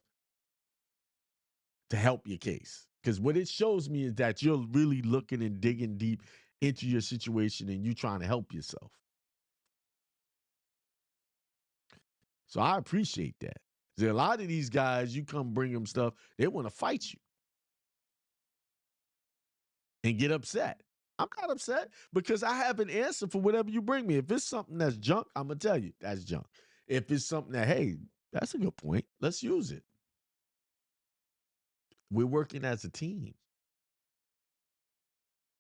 to help your case. Because what it shows me is that you're really looking and digging deep into your situation and you trying to help yourself. So I appreciate that. See, a lot of these guys, you come bring them stuff, they want to fight you and get upset. I'm not upset because I have an answer for whatever you bring me. If it's something that's junk, I'm gonna tell you that's junk. If it's something that, hey, that's a good point, let's use it. We're working as a team,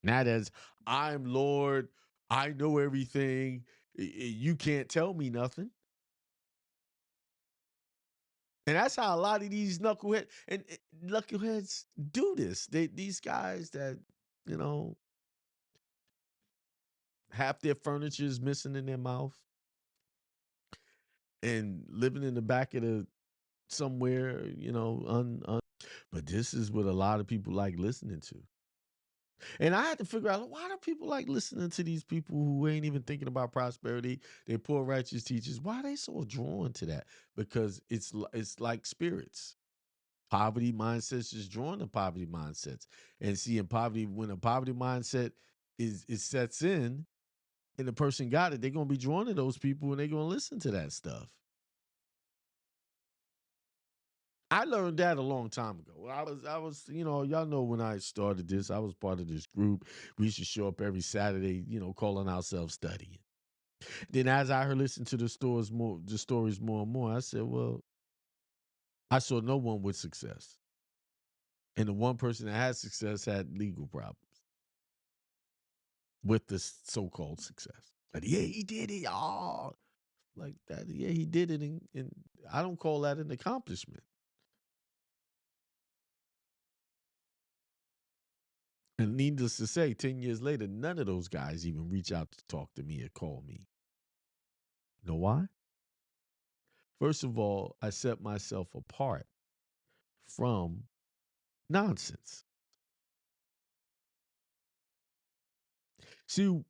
not as I'm Lord, I know everything. You can't tell me nothing. And that's how a lot of these knuckleheads do this. These guys that, you know, half their furniture is missing in their mouth and living in the back of the somewhere, but this is what a lot of people like listening to. And I had to figure out, why do people like listening to these people who ain't even thinking about prosperity? They're poor righteous teachers. Why are they so drawn to that? Because it's like spirits. Poverty mindsets is drawn to poverty mindsets. And see, in poverty, when a poverty mindset is sets in and the person got it, they're gonna be drawn to those people and they're gonna listen to that stuff. I learned that a long time ago. Y'all know when I started this, I was part of this group. We used to show up every Saturday, calling ourselves studying. Then as I heard listen to the stories more and more, I said, well, I saw no one with success. And the one person that had success had legal problems with the so-called success. Like, yeah, he did it. Oh, like that. Yeah, he did it. And I don't call that an accomplishment. And needless to say, 10 years later, none of those guys even reach out to talk to me or call me. You know why? First of all, I set myself apart from nonsense. See,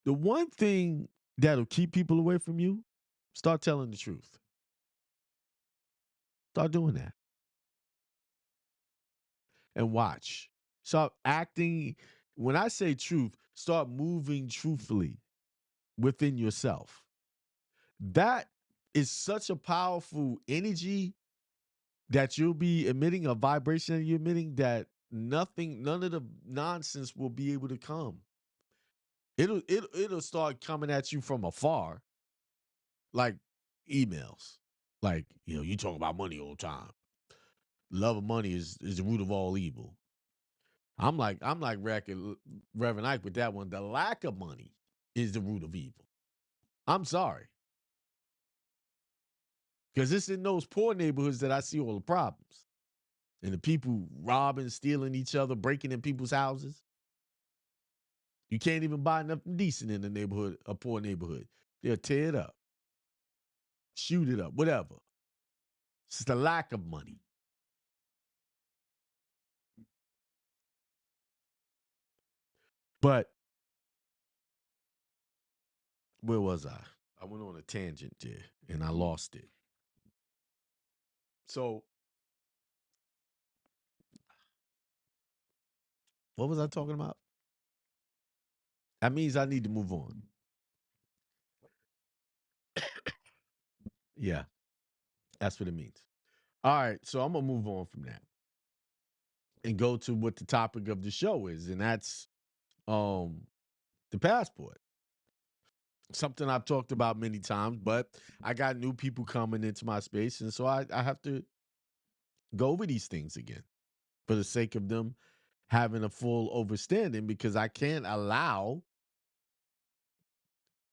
the one thing that'll keep people away from you, start telling the truth. Start doing that. And watch. Start acting. When I say truth, start moving truthfully within yourself. That is such a powerful energy that you'll be emitting, a vibration that you're emitting, that none of the nonsense will be able to come. It'll start coming at you from afar, like emails. Like, you talk about money all the time. Love of money is the root of all evil. I'm like Reverend Ike with that one. The lack of money is the root of evil. I'm sorry. Because it's in those poor neighborhoods that I see all the problems. And the people robbing, stealing each other, breaking in people's houses. You can't even buy nothing decent in the neighborhood, a poor neighborhood. They'll tear it up, shoot it up, whatever. It's the lack of money. But where was I? I went on a tangent there and I lost it. So what was I talking about? That means I need to move on. Yeah, that's what it means. All right, so I'm gonna move on from that and go to what the topic of the show is, and that's um the passport. Something I've talked about many times, but I got new people coming into my space, and so I have to go over these things again for the sake of them having a full understanding, because I can't allow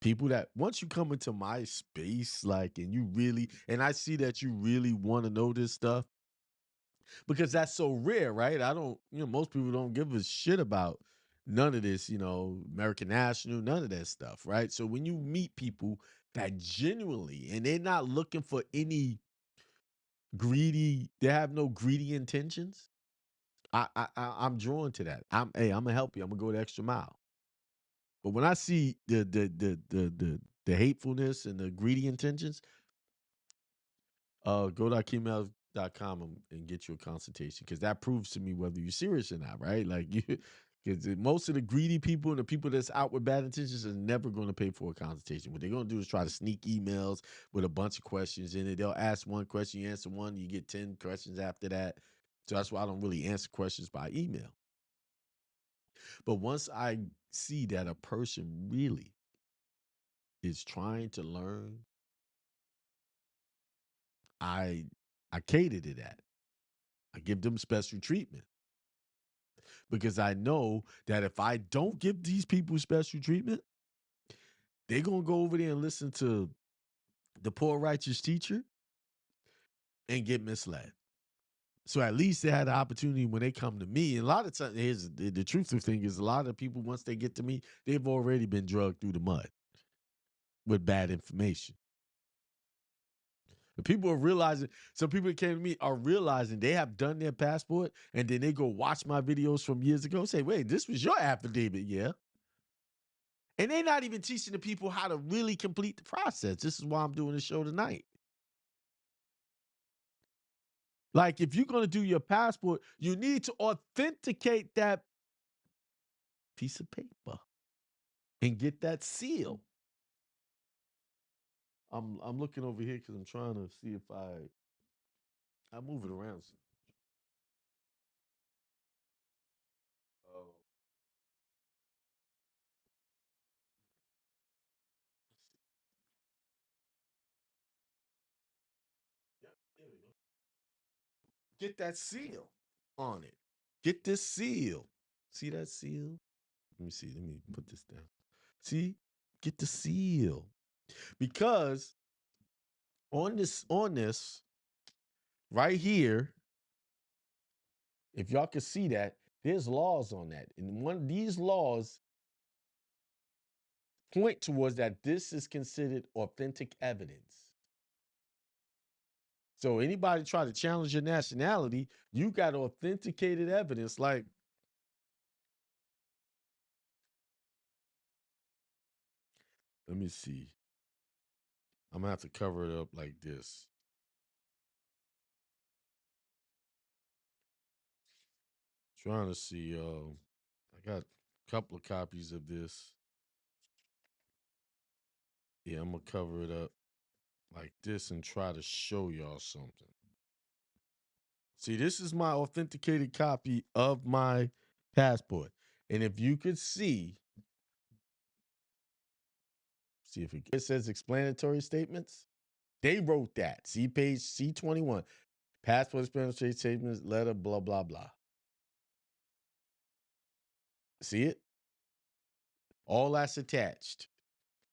people that once you come into my space, like, and I see that you really want to know this stuff, because that's so rare, right? I don't, most people don't give a shit about none of this, American National, none of that stuff, right? So when you meet people that genuinely, and they're not looking for any they have no greedy intentions, I'm drawn to that. I'm gonna help you. I'm gonna go the extra mile. But when I see the hatefulness and the greedy intentions, go to akimel.com and get you a consultation, because that proves to me whether you're serious or not, right? Like, you, because most of the greedy people and the people that's out with bad intentions are never going to pay for a consultation. What they're going to do is try to sneak emails with a bunch of questions in it. They'll ask one question, you answer one, you get 10 questions after that. So that's why I don't really answer questions by email. But once I see that a person really is trying to learn, I cater to that. I give them special treatment because I know that if I don't give these people special treatment, they're going to go over there and listen to the poor righteous teacher and get misled. So at least they had the opportunity when they come to me. And a lot of times, here's the truthful thing is a lot of people, once they get to me, they've already been drugged through the mud with bad information. The people are realizing, some people that came to me are realizing they have done their passport and then they go watch my videos from years ago and say, wait, this was your affidavit, yeah. And they're not even teaching the people how to really complete the process. This is why I'm doing the show tonight. Like, if you're going to do your passport, you need to authenticate that piece of paper and get that seal. I'm looking over here because I'm trying to see if I move it around. Oh. Yep, there we go. Get that seal on it. Get this seal. See that seal? Let me see. Let me put this down. See? Get the seal. Because on this right here, if y'all can see that, there's laws on that. And one of these laws point towards that this is considered authentic evidence. So anybody try to challenge your nationality, you got authenticated evidence. Like, let me see. I'm gonna have to cover it up like this. Trying to see. I got a couple of copies of this. Yeah, I'm gonna cover it up like this and try to show y'all something. See, this is my authenticated copy of my passport. And if you could see if it says explanatory statements, they wrote that. See page C21. Passport explanatory statements, letter, blah, blah, blah. See it? All that's attached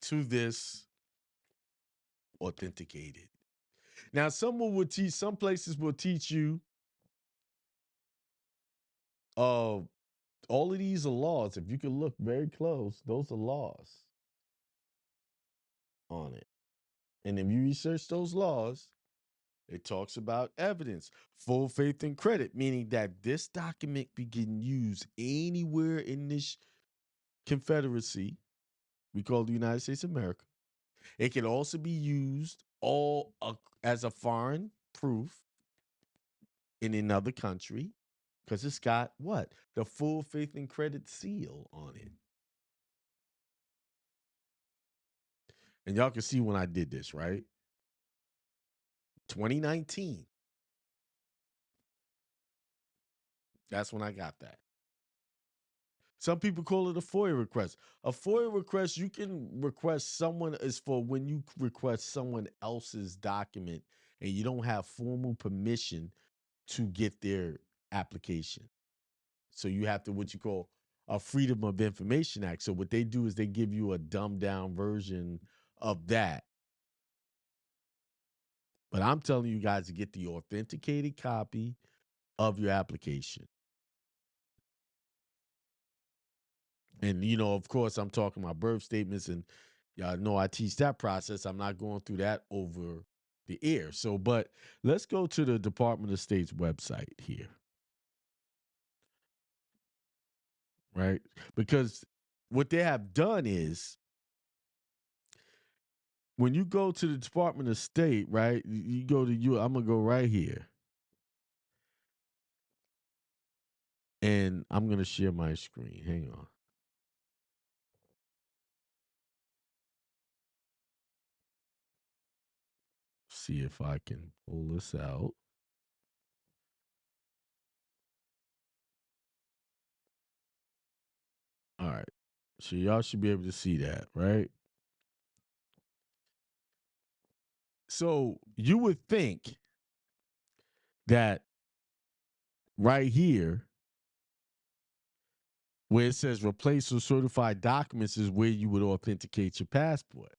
to this authenticated. Now, someone would teach, some places will teach you all of these are laws. If you can look very close, those are laws on it. And if you research those laws, it talks about evidence, full faith and credit, meaning that this document be getting used anywhere in this confederacy we call the United States of America. It can also be used as a foreign proof in another country because it's got what? The full faith and credit seal on it. And y'all can see when I did this, right? 2019. That's when I got that. Some people call it a FOIA request. A FOIA request, you can request someone is for when you request someone else's document and you don't have formal permission to get their application. So you have to what you call a Freedom of Information Act. So what they do is they give you a dumbed down version of that. But I'm telling you guys to get the authenticated copy of your application. And, of course, I'm talking about birth statements, and y'all know I teach that process. I'm not going through that over the air. So, but let's go to the Department of State's website here, right? Because what they have done is when you go to the Department of State, right? You go to I'm going to go right here. And I'm going to share my screen. Hang on. See if I can pull this out. So y'all should be able to see that, right? So you would think that right here, where it says replace or certify documents, is where you would authenticate your passport,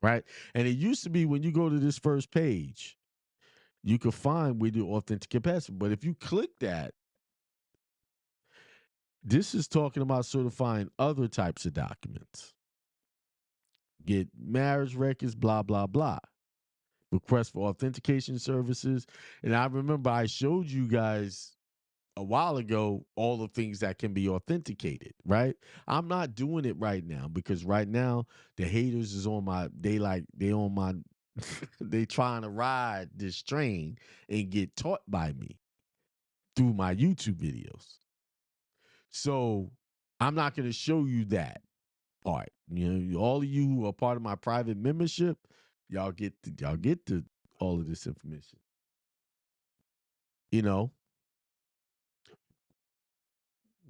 right? And it used to be when you go to this first page, you could find where you authenticate passport. But if you click that, this is talking about certifying other types of documents. Get marriage records, blah, blah, blah. Request for authentication services. And I remember I showed you guys a while ago all the things that can be authenticated, right? I'm not doing it right now because right now the haters is on my they on my they trying to ride this train and get taught by me through my YouTube videos. So I'm not going to show you that part. You know, all of you who are part of my private membership, y'all get to all of this information. You know,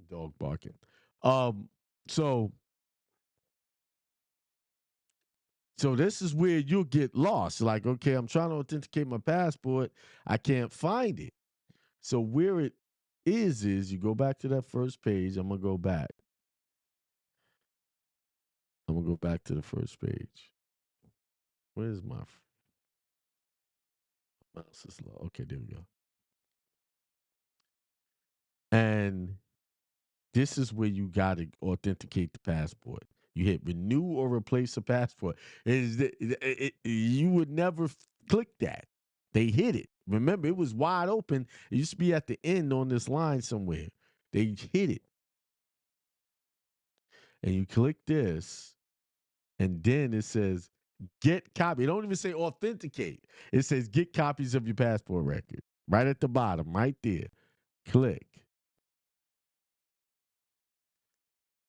dog barking. Um, so so this is where you'll get lost. Like, okay, I'm trying to authenticate my passport, I can't find it. So where it is you go back to that first page. I'm gonna go back. I'm gonna go back to the first page. Where's my mouse is low? Okay, there we go. And this is where you got to authenticate the passport. You hit renew or replace a passport. You would never click that. They hit it. Remember, it was wide open. It used to be at the end on this line somewhere. They hit it. And you click this, and then it says get copy. It don't even say authenticate. It says get copies of your passport record. Right at the bottom, right there. Click.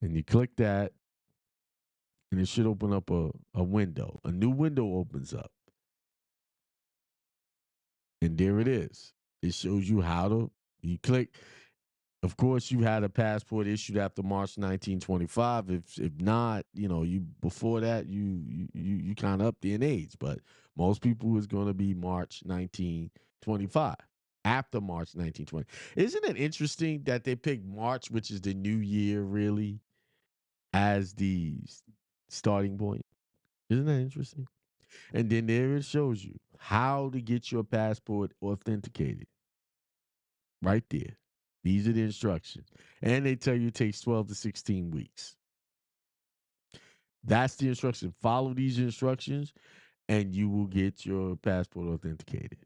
And you click that, and it should open up a window. A new window opens up. And there it is. It shows you how to, you click. Of course, you had a passport issued after March 1925. If not, you know, you before that, you kind of up in age. But most people is going to be March 1925. After March 1920. Isn't it interesting that they picked March, which is the new year, really, as the starting point? Isn't that interesting? And then there it shows you how to get your passport authenticated. Right there. These are the instructions. And they tell you it takes 12 to 16 weeks. That's the instruction. Follow these instructions and you will get your passport authenticated.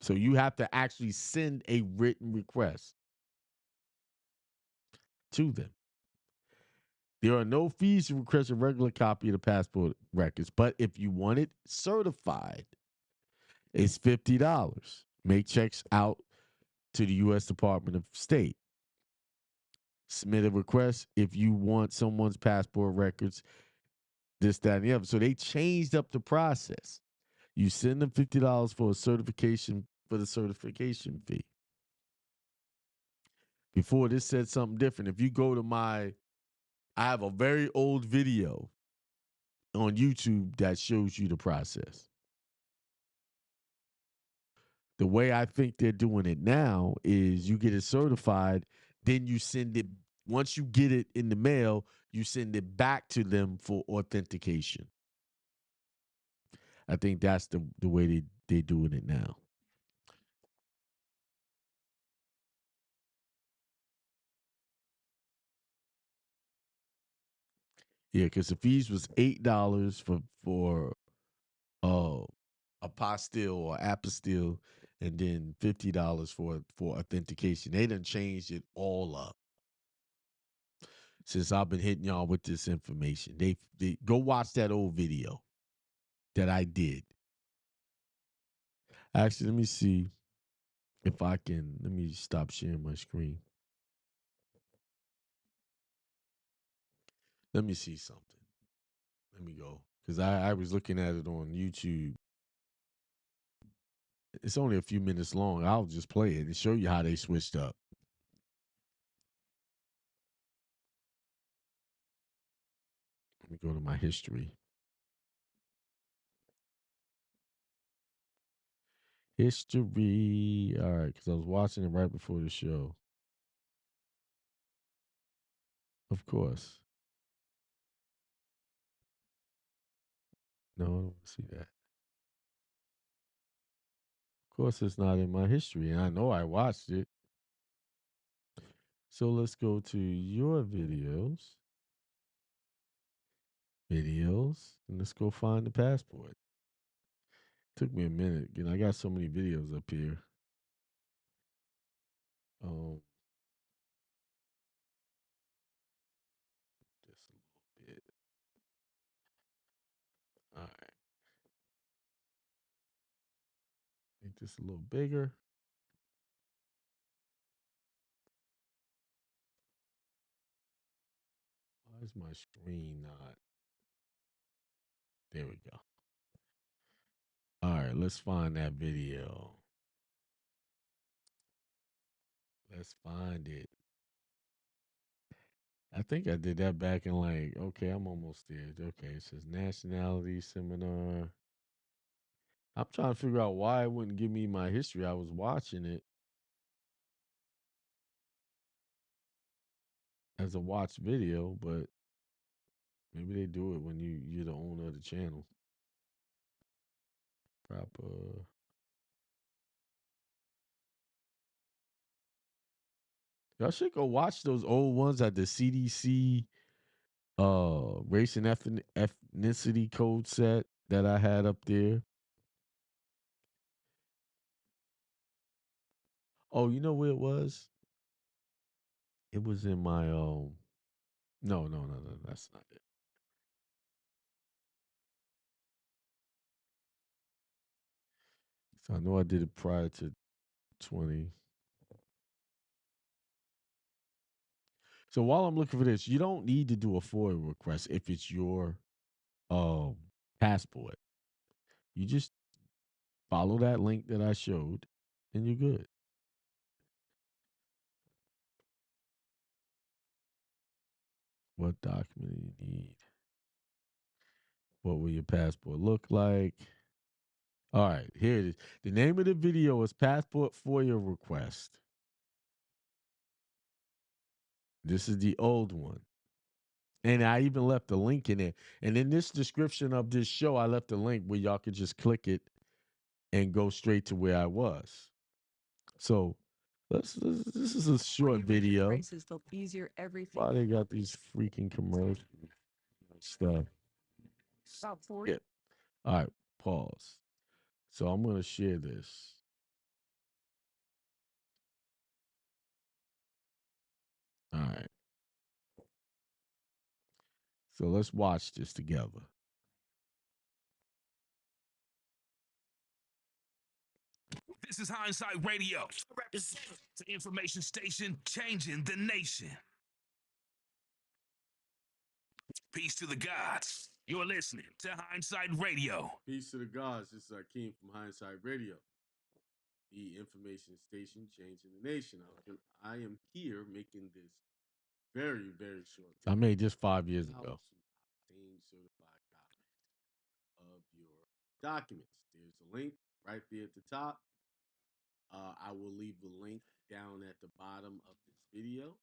So you have to actually send a written request to them. There are no fees to request a regular copy of the passport records, but if you want it certified, it's $50. Make checks out to the U.S. Department of State. Submit a request if you want someone's passport records, this, that, and the other. So they changed up the process. You send them $50 for a certification for the certification fee. Before this said something different. If you go to I have a very old video on YouTube that shows you the process. The way I think they're doing it now is you get it certified, then you send it, once you get it in the mail, you send it back to them for authentication. I think that's the way they're doing it now. Yeah, because the fees was $8 for uh, a apostille or apostille, and then $50 for authentication. They done changed it all up since I've been hitting y'all with this information. They go watch that old video that I did. Actually, let me see if I can. Let me stop sharing my screen. Let me see something. Let me go because I was looking at it on YouTube. It's only a few minutes long. I'll just play it and show you how they switched up. me go to my history. History. All right, because I was watching it right before the show. Of course. No, I don't want to see that. Of course, it's not in my history, and I know I watched it. So let's go to your videos. And let's go find the passport. Took me a minute. You know, I got so many videos up here. Just a little bit. All right. Make this a little bigger. Why is my screen not? There we go. All right, let's find that video. Let's find it. I think I did that back in okay, I'm almost there. Okay, it says nationality seminar. I'm trying to figure out why it wouldn't give me my history. I was watching it as a watch video, but maybe they do it when you're the owner of the channel. Proper. Y'all should go watch those old ones at the CDC race and ethnicity code set that I had up there. Oh, you know where it was? It was in my no, that's not it. So I know I did it prior to 20. So while I'm looking for this, you don't need to do a FOIA request if it's your passport. You just follow that link that I showed and you're good. What document do you need? What will your passport look like? All right, here it is. The name of the video is Passport FOIA Request. This is the old one. And I even left a link in it. And in this description of this show, I left a link where y'all could just click it and go straight to where I was. So this is a short video. Prices felt easier everything. Why they got these freaking commercials stuff? About 40. Yeah. All right, pause. So I'm going to share this. All right. So let's watch this together. This is Hindsight Radio. Represent the information station changing the nation. Peace to the gods. You're listening to Hindsight Radio. Peace to the gods. This is Akeem from Hindsight Radio, the information station changing the nation. I am here making this very, very short. I made this 5 years ago. Obtain certified copies of your documents. There's a link right there at the top. I will leave the link down at the bottom of this video.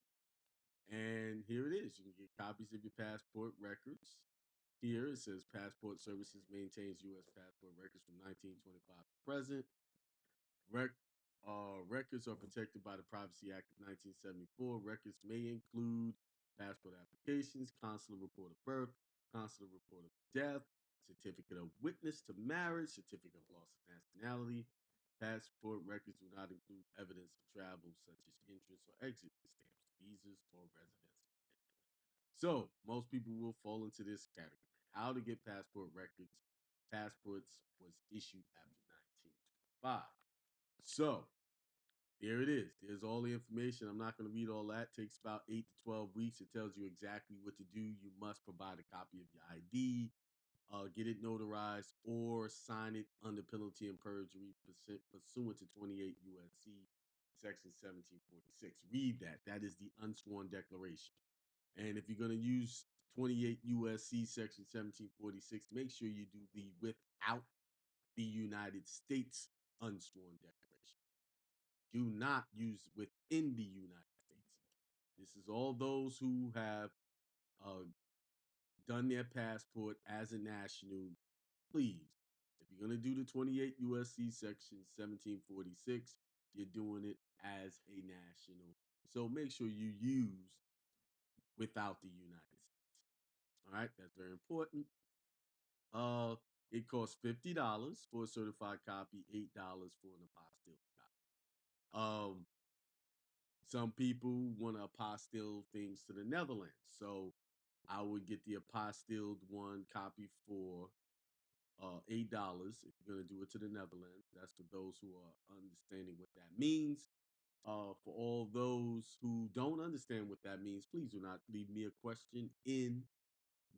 And here it is. You can get copies of your passport records. Here it says Passport Services maintains U.S. passport records from 1925 to present. Records are protected by the Privacy Act of 1974. Records may include passport applications, consular report of birth, consular report of death, certificate of witness to marriage, certificate of loss of nationality. Passport records do not include evidence of travel, such as entrance or exit stamps, visas, or residence. So most people will fall into this category. How to get passport records. Passports was issued after 1925. So there it is. There's all the information. I'm not going to read all that. It takes about 8 to 12 weeks. It tells you exactly what to do. You must provide a copy of your ID, get it notarized, or sign it under penalty and perjury pursuant to 28 U.S.C. Section 1746. Read that. That is the unsworn declaration. And if you're going to use 28 USC section 1746, make sure you do the without the United States unsworn declaration. Do not use within the United States. This is all those who have done their passport as a national. Please, if you're going to do the 28 USC section 1746, you're doing it as a national. So make sure you use without the United States. All right, that's very important. It costs $50 for a certified copy, $8 for an apostille copy. Some people want to apostille things to the Netherlands, so I would get the apostilled one copy for $8 if you're gonna do it to the Netherlands. That's for those who are understanding what that means. For all those who don't understand what that means, please do not leave me a question in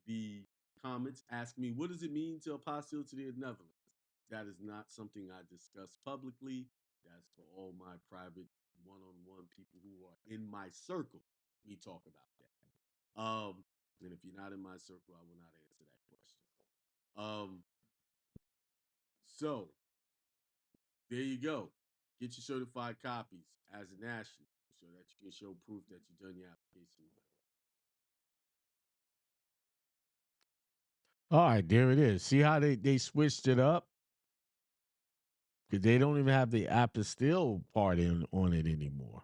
the comments. Ask me, what does it mean to apostille to the Netherlands? That is not something I discuss publicly. That's for all my private one-on-one people who are in my circle. We talk about that. And if you're not in my circle, I will not answer that question. So there you go. Get your certified copies as a national so that you can show proof that you've done your application. All right, there it is. See how they switched it up? Because they don't even have the apostille part on it anymore.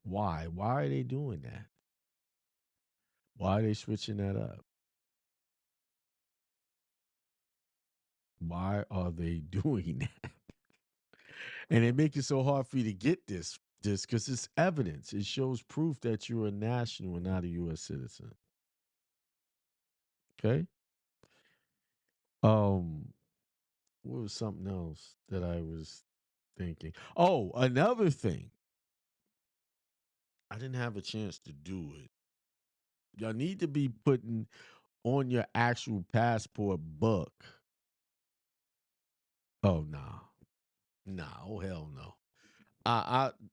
Why? Why are they doing that? Why are they switching that up? Why are they doing that? And it makes it so hard for you to get this because it's evidence. It shows proof that you're a national and not a U.S. citizen. Okay. What was something else that I was thinking? Oh, another thing. I didn't have a chance to do it. Y'all need to be putting on your actual passport book. Oh no. Nah, oh hell no.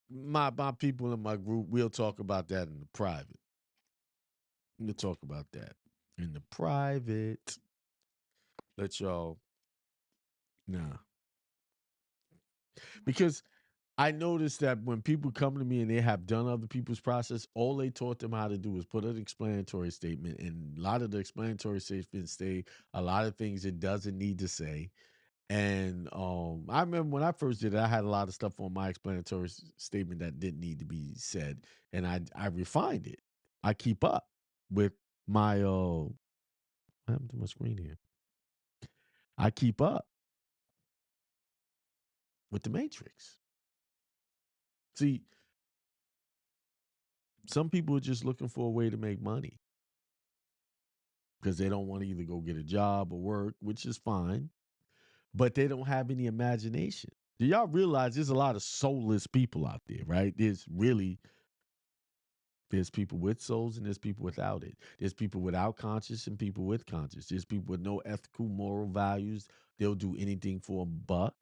My people in my group, we'll talk about that in the private. We'll talk about that in the private. Let y'all nah. Because I noticed that when people come to me and they have done other people's process, all they taught them how to do is put an explanatory statement. And a lot of the explanatory statements say a lot of things it doesn't need to say. And I remember when I first did it, I had a lot of stuff on my explanatory statement that didn't need to be said. And I refined it. I keep up with my what happened to my screen here? I keep up with the matrix. See, some people are just looking for a way to make money because they don't want to either go get a job or work, which is fine, but they don't have any imagination. Do y'all realize there's a lot of soulless people out there, right? There's people with souls and there's people without it. There's people without conscience and people with conscience. There's people with no ethical, moral values. They'll do anything for a buck.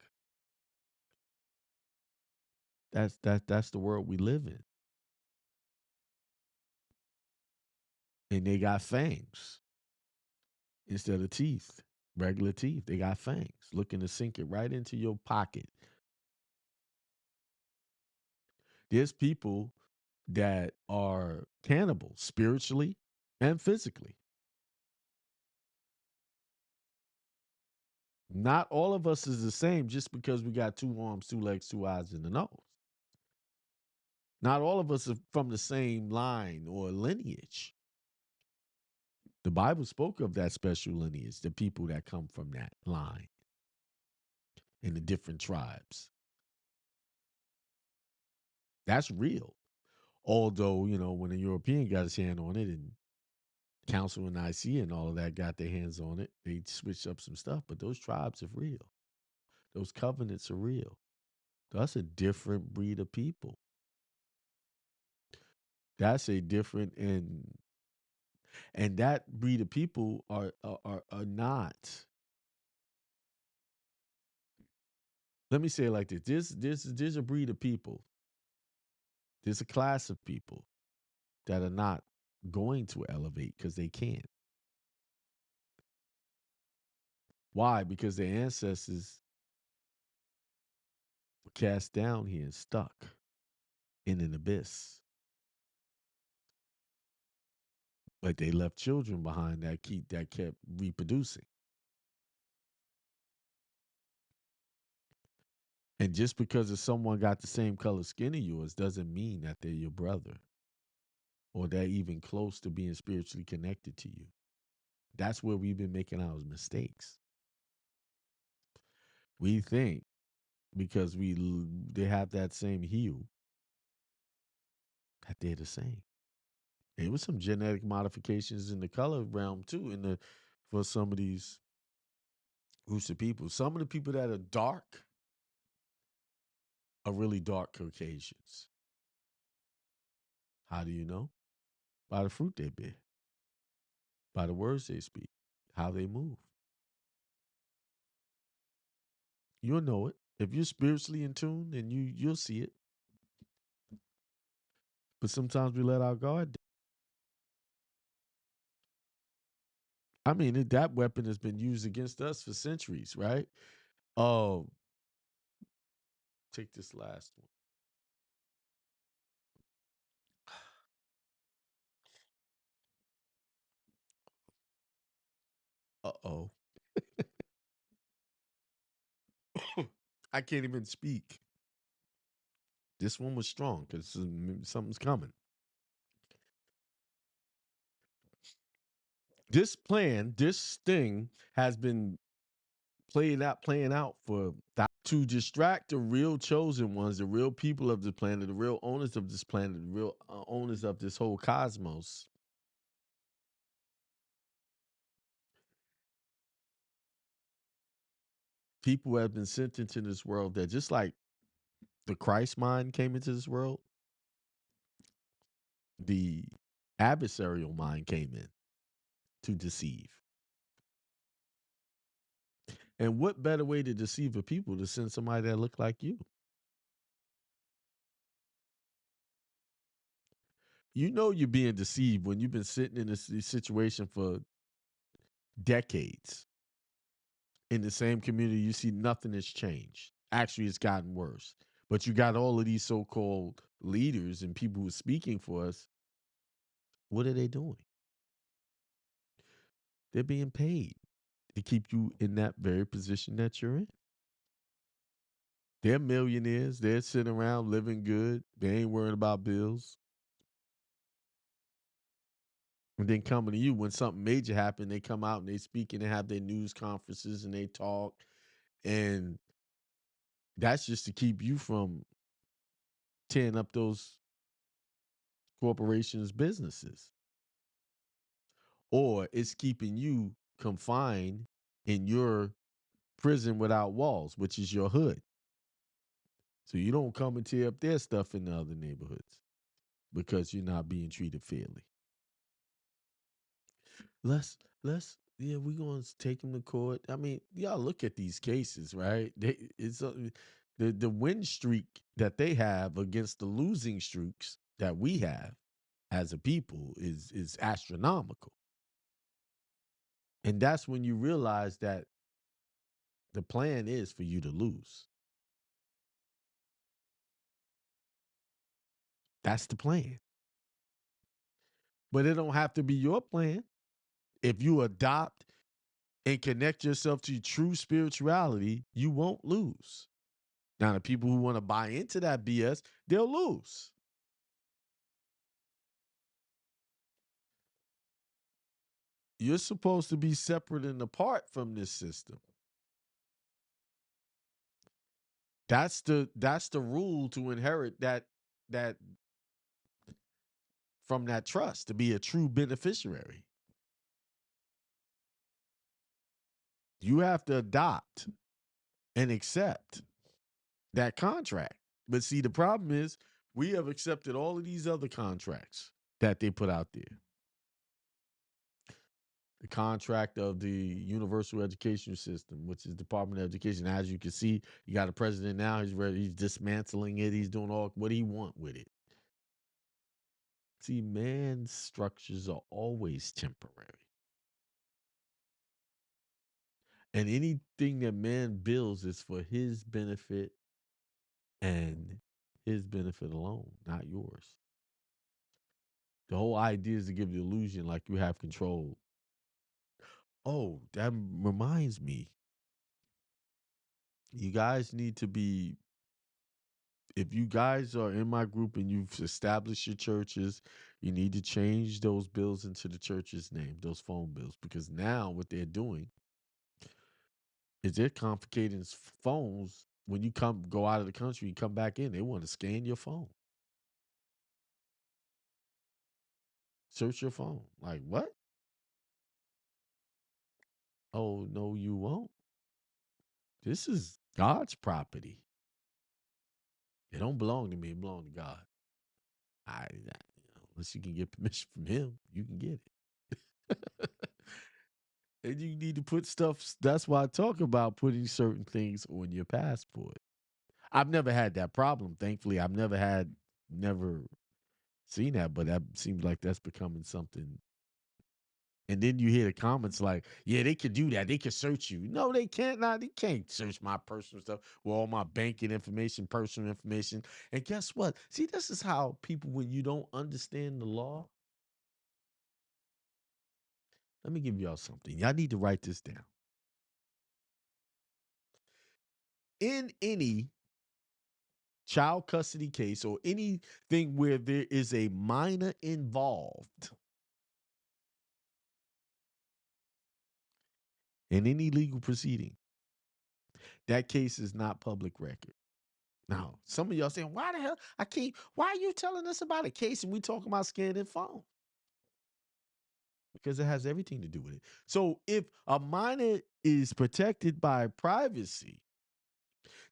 That's the world we live in. And they got fangs instead of teeth, regular teeth. They got fangs looking to sink it right into your pocket. There's people that are cannibals spiritually and physically. Not all of us is the same just because we got 2 arms, 2 legs, 2 eyes, and a nose. Not all of us are from the same line or lineage. The Bible spoke of that special lineage, the people that come from that line in the different tribes. That's real. Although, when a European got his hand on it and Council and Nicaea and all of that got their hands on it, they switched up some stuff, but those tribes are real. Those covenants are real. That's a different breed of people. That's a different and that breed of people are not. Let me say it like this. There's a breed of people. There's a class of people that are not going to elevate because they can't. Why? Because their ancestors were cast down here and stuck in an abyss. But they left children behind that kept reproducing. And just because if someone got the same color skin as yours doesn't mean that they're your brother or they're even close to being spiritually connected to you. That's where we've been making our mistakes. We think because they have that same hue that they're the same. There was some genetic modifications in the color realm too, for some of these groups of people. Some of the people that are dark are really dark Caucasians. How do you know? By the fruit they bear, by the words they speak, how they move. You'll know it. If you're spiritually in tune, then you'll see it. But sometimes we let our guard down. I mean, that weapon has been used against us for centuries, right? Oh, take this last one. Uh-oh. I can't even speak. This one was strong because something's coming. This plan, this thing has been playing out for to distract the real chosen ones, the real people of the planet, the real owners of this planet, the real owners of this whole cosmos. People have been sent into this world that just like the Christ mind came into this world, the adversarial mind came in to deceive. And what better way to deceive a people to send somebody that look like you? You know you're being deceived when you've been sitting in this situation for decades in the same community. You see nothing has changed. Actually, it's gotten worse. But you got all of these so-called leaders and people who are speaking for us. What are they doing? They're being paid to keep you in that very position that you're in. They're millionaires. They're sitting around living good. They ain't worrying about bills. And then coming to you when something major happened, they come out and they speak and they have their news conferences and they talk. And that's just to keep you from tearing up those corporations' businesses. Or it's keeping you confined in your prison without walls, which is your hood. So you don't come and tear up their stuff in the other neighborhoods because you're not being treated fairly. Let's yeah, we're gonna take him to court. I mean, y'all look at these cases, right? The win streak that they have against the losing streaks that we have as a people is astronomical. And that's when you realize that the plan is for you to lose. That's the plan. But it don't have to be your plan. If you adopt and connect yourself to true spirituality, you won't lose. Now, the people who want to buy into that BS, they'll lose. You're supposed to be separate and apart from this system. That's the rule to inherit that from that trust, to be a true beneficiary. You have to adopt and accept that contract. But see, the problem is we have accepted all of these other contracts that they put out there. The contract of the universal education system, which is Department of Education. As you can see, you got a president now. He's dismantling it. He's doing all what he want with it. See, man's structures are always temporary. And anything that man builds is for his benefit and his benefit alone, not yours. The whole idea is to give the illusion like you have control. Oh, that reminds me. You guys need to be, if you guys are in my group and you've established your churches, you need to change those bills into the church's name, those phone bills, because now what they're doing is they're confiscating phones. When you go out of the country, you come back in, they want to scan your phone, search your phone. Like, what? Oh, no, you won't. This is God's property. It don't belong to me. It belongs to God. Unless you can get permission from him, you can get it. And you need to put stuff. That's why I talk about putting certain things on your passport. I've never had that problem. Thankfully, I've never seen that, but that seems like that's becoming something. And then you hear the comments like, yeah, they could do that. They could search you. No, they can't. Not. They can't search my personal stuff with all my banking information, personal information. And guess what? See, this is how people, when you don't understand the law, let me give y'all something. Y'all need to write this down. In any child custody case or anything where there is a minor involved in any legal proceeding, that case is not public record. Now, some of y'all saying, why the hell why are you telling us about a case and we talking about scanning phone? Because it has everything to do with it. So if a minor is protected by privacy,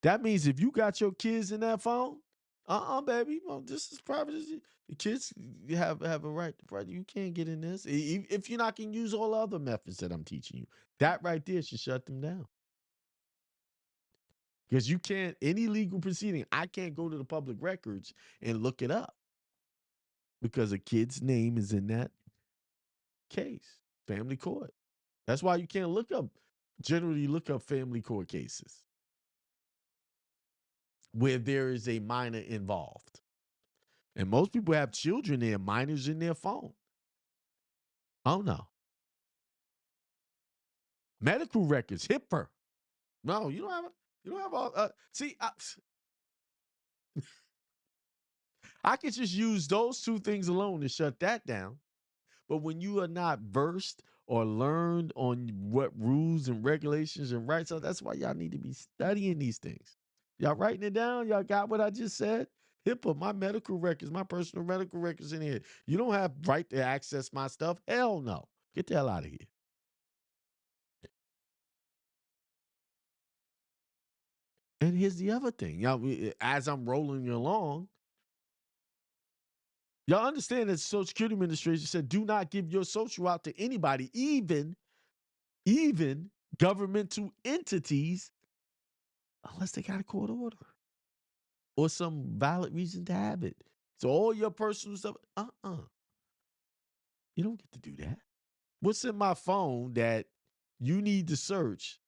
that means if you got your kids in that phone, baby, this is privacy. The kids have a right. You can't get in this if you're not going to use all the other methods that I'm teaching you. That right there should shut them down. Because you can't, any legal proceeding, I can't go to the public records and look it up because a kid's name is in that case, family court. That's why you can't generally look up family court cases where there is a minor involved. And most people have children there, minors in their phone. Oh no. Medical records, HIPAA. No, you don't have all. See, I could just use those two things alone to shut that down. But when you are not versed or learned on what rules and regulations and rights are, that's why y'all need to be studying these things. Y'all writing it down? Y'all got what I just said? HIPAA, my medical records, my personal medical records in here. You don't have right to access my stuff. Hell no. Get the hell out of here. And here's the other thing. Y'all, as I'm rolling along, y'all understand that the Social Security Administration said, do not give your social out to anybody, even governmental entities, unless they got a court order or some valid reason to have it. So all your personal stuff, you don't get to do that. What's in my phone that you need to search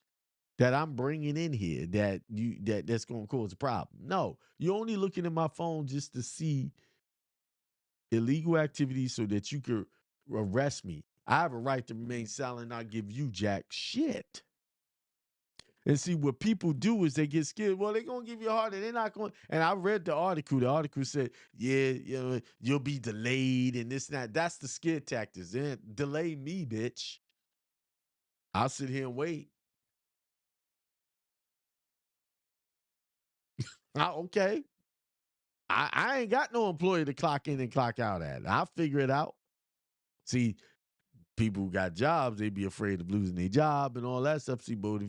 that I'm bringing in here that's going to cause a problem? No, you're only looking at my phone just to see illegal activities so that you could arrest me. I have a right to remain silent and not give you jack shit. And see, what people do is they get scared. Well, they're going to give you a heart and they're not going. And I read the article. The article said, yeah, you'll be delayed and this and that. That's the scare tactics. Delay me, bitch. I'll sit here and wait. Okay. I ain't got no employee to clock in and clock out at. I'll figure it out. See, people who got jobs, they be afraid of losing their job and all that stuff. See, but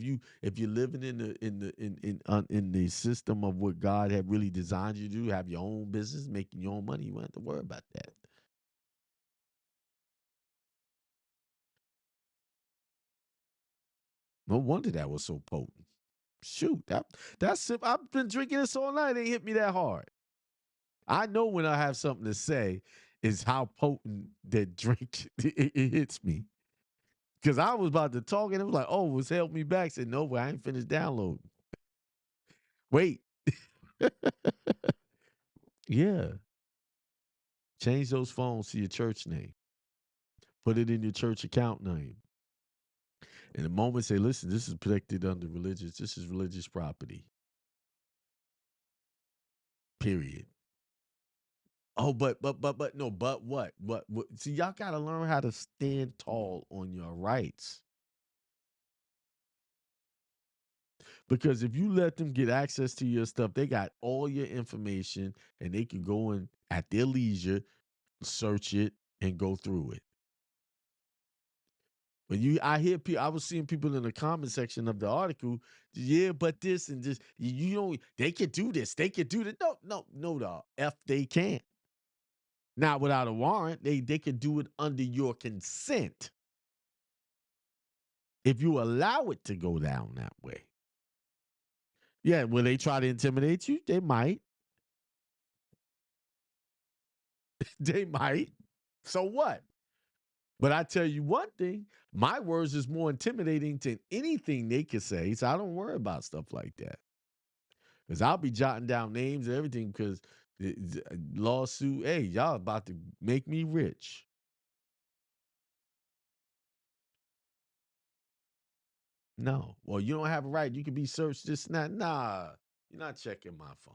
if you're living in the system of what God had really designed you to do, have your own business, making your own money, you don't have to worry about that. No wonder that was so potent. Shoot, that's it. I've been drinking this all night. It ain't hit me that hard. I know when I have something to say, is how potent that drink it hits me. Because I was about to talk and it was like, oh, it's held me back. Said, no, I ain't finished downloading. Wait. Yeah. Change those phones to your church name. Put it in your church account name. And the moment say, listen, this is protected under this is religious property. Period. Oh, but no, but what? What? See, y'all gotta learn how to stand tall on your rights. Because if you let them get access to your stuff, they got all your information and they can go in at their leisure, search it, and go through it. When I hear people, I was seeing people in the comment section of the article, yeah, but this and this, you know, they could do this, they could do that. No, the F they can't. Now, without a warrant, they could do it under your consent. If you allow it to go down that way. Yeah, will they try to intimidate you? They might. They might. So what? But I tell you one thing, my words is more intimidating than anything they could say. So I don't worry about stuff like that. Because I'll be jotting down names and everything because lawsuit, hey, y'all about to make me rich. No. Well, you don't have a right. You can be searched this and that. Nah, you're not checking my phone.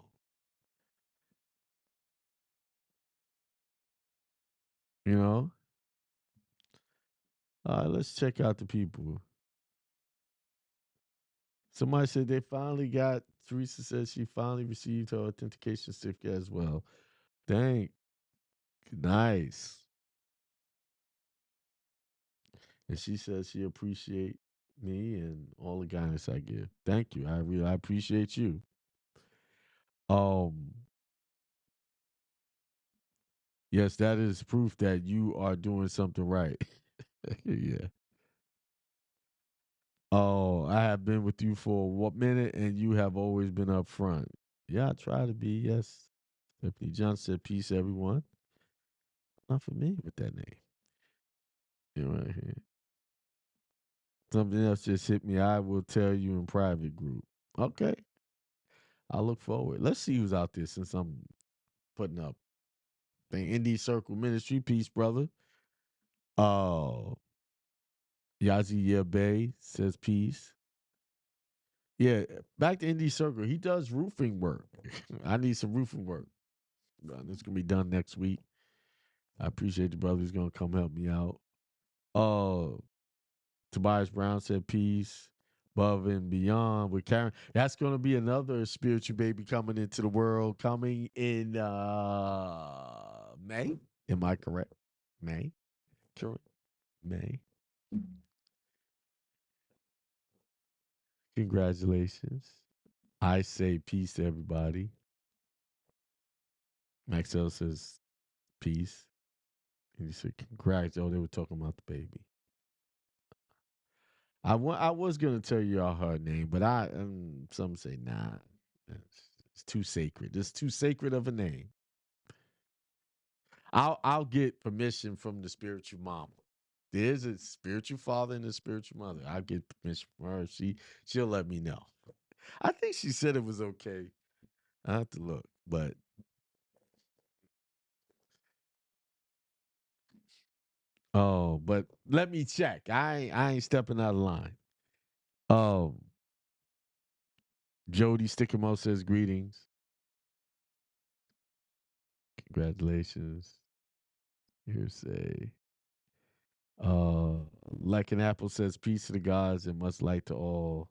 You know? All right, let's check out the people. Somebody said they finally got, Teresa says she finally received her authentication certificate as well. Thank. Nice. And she says she appreciate me and all the guidance I give. Thank you. I appreciate you. Um, yes, that is proof that you are doing something right. Yeah. Oh, I have been with you for a minute and you have always been up front. Yeah, I try to be, yes. Stephanie Johnson said, peace, everyone. Not familiar with that name. You know, right here. Something else just hit me. I will tell you in private group. Okay. I look forward. Let's see who's out there since I'm putting up. Thing Indie Circle Ministry, peace, brother. Oh, Yazi Yabe says peace. Yeah, back to Indie Circle. He does roofing work. I need some roofing work. It's gonna be done next week. I appreciate the brother who's gonna come help me out. Tobias Brown said peace. Above and beyond with Karen. That's gonna be another spiritual baby coming into the world, coming in May. Am I correct? May? Correct. May. Congratulations. I say peace to everybody. Maxwell says peace. And he said congrats. Oh, they were talking about the baby. I was gonna tell you all her name, but some say nah. It's too sacred. It's too sacred of a name. I'll get permission from the spiritual mama. There's a spiritual father and a spiritual mother. I'll get permission from her. She'll let me know. I think she said it was okay. I have to look, but but let me check. I ain't stepping out of line. Um, Jody Stickermo says greetings. Congratulations. Here's a like an apple says peace to the gods and much light to all.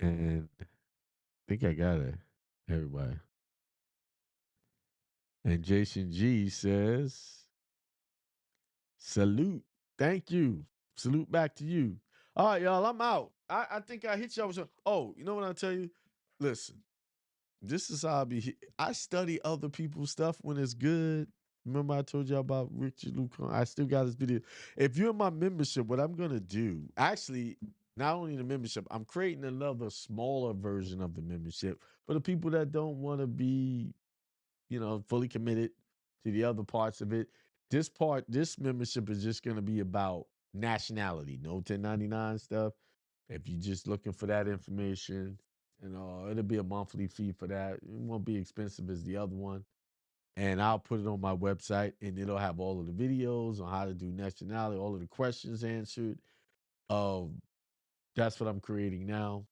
And I think I got it. Everybody. And Jason G says, salute. Thank you. Salute back to you. All right, y'all. I'm out. I think I hit y'all with some. Oh, you know what I'll tell you? Listen, this is how I be. I study other people's stuff when it's good. Remember I told y'all about Richard Lucan? I still got this video. If you're in my membership, what I'm gonna do, actually, Not only the membership, I'm creating another smaller version of the membership for the people that don't want to be, fully committed to the other parts of it. This membership is just going to be about nationality, no 1099 stuff. If you're just looking for that information, it'll be a monthly fee for that. It won't be expensive as the other one. And I'll put it on my website, and it'll have all of the videos on how to do nationality, all of the questions answered. That's what I'm creating now.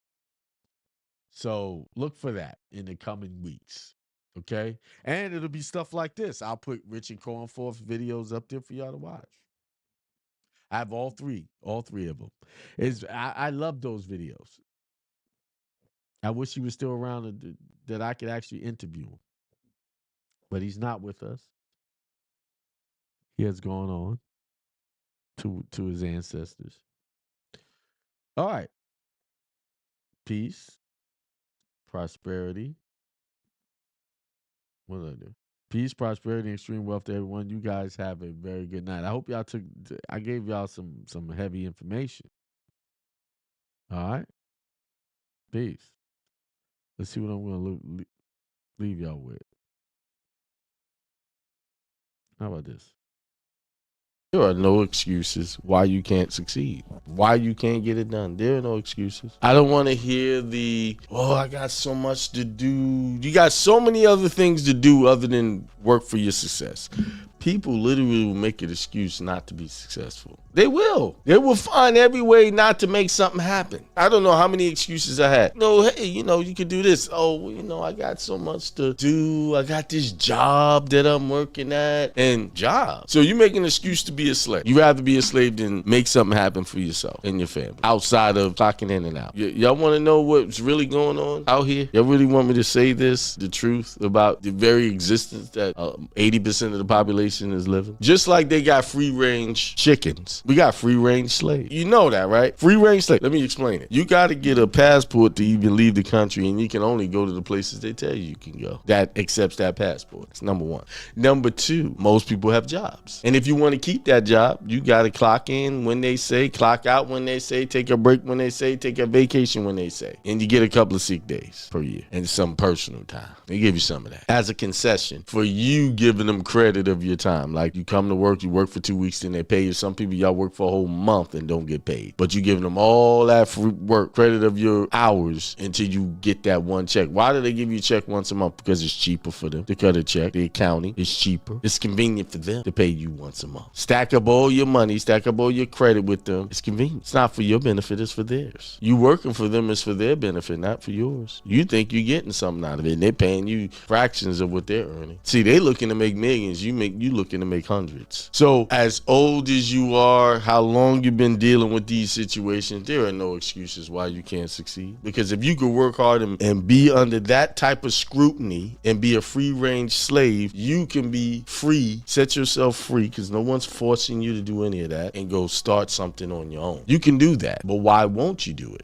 So look for that in the coming weeks. Okay. And it'll be stuff like this. I'll put Richard Cornforth's videos up there for y'all to watch. I have all three of them. I love those videos. I wish he was still around that I could actually interview him. But he's not with us. He has gone on to his ancestors. All right. Peace, prosperity. What did I do? Peace, prosperity, and extreme wealth to everyone. You guys have a very good night. I hope y'all I gave y'all some heavy information. All right. Peace. Let's see what I'm going to leave y'all with. How about this? There are no excuses why you can't succeed, why you can't get it done. There are no excuses. I don't want to hear I got so much to do. You got so many other things to do other than work for your success. People literally will make an excuse not to be successful. They will. They will find every way not to make something happen. I don't know how many excuses I had. Hey, you could do this. I got so much to do. I got this job that I'm working at. And job. So you make an excuse to be a slave. You'd rather be a slave than make something happen for yourself and your family outside of clocking in and out. Y'all want to know what's really going on out here? Y'all really want me to say the truth about the very existence that 80% of the population is living? Just like they got free range chickens. We got free range slaves. You know that, right? Free range slave. Let me explain it. You got to get a passport to even leave the country, and you can only go to the places they tell you can go. That accepts that passport. That's number one. Number two, most people have jobs. And if you want to keep that job, you got to clock in when they say, clock out when they say, take a break when they say, take a vacation when they say. And you get a couple of sick days per year and some personal time. They give you some of that as a concession for you giving them credit of your time. Like you come to work, you work for 2 weeks, then they pay you. Some people, y'all work for a whole month and don't get paid. But you giving them all that free work credit of your hours until you get that one check. Why do they give you a check once a month? Because it's cheaper for them to cut a check. The accounting is cheaper. It's convenient for them to pay you once a month. Stack up all your money, stack up all your credit with them. It's convenient. It's not for your benefit, it's for theirs. You working for them is for their benefit, not for yours. You think you're getting something out of it, and they're paying you fractions of what they're earning. See, they looking to make millions. You looking to make hundreds. So as old as you are, how long you've been dealing with these situations, there are no excuses why you can't succeed. Because if you could work hard and be under that type of scrutiny and be a free range slave, you can be free, set yourself free, because no one's forcing you to do any of that, and go start something on your own. You can do that, but why won't you do it?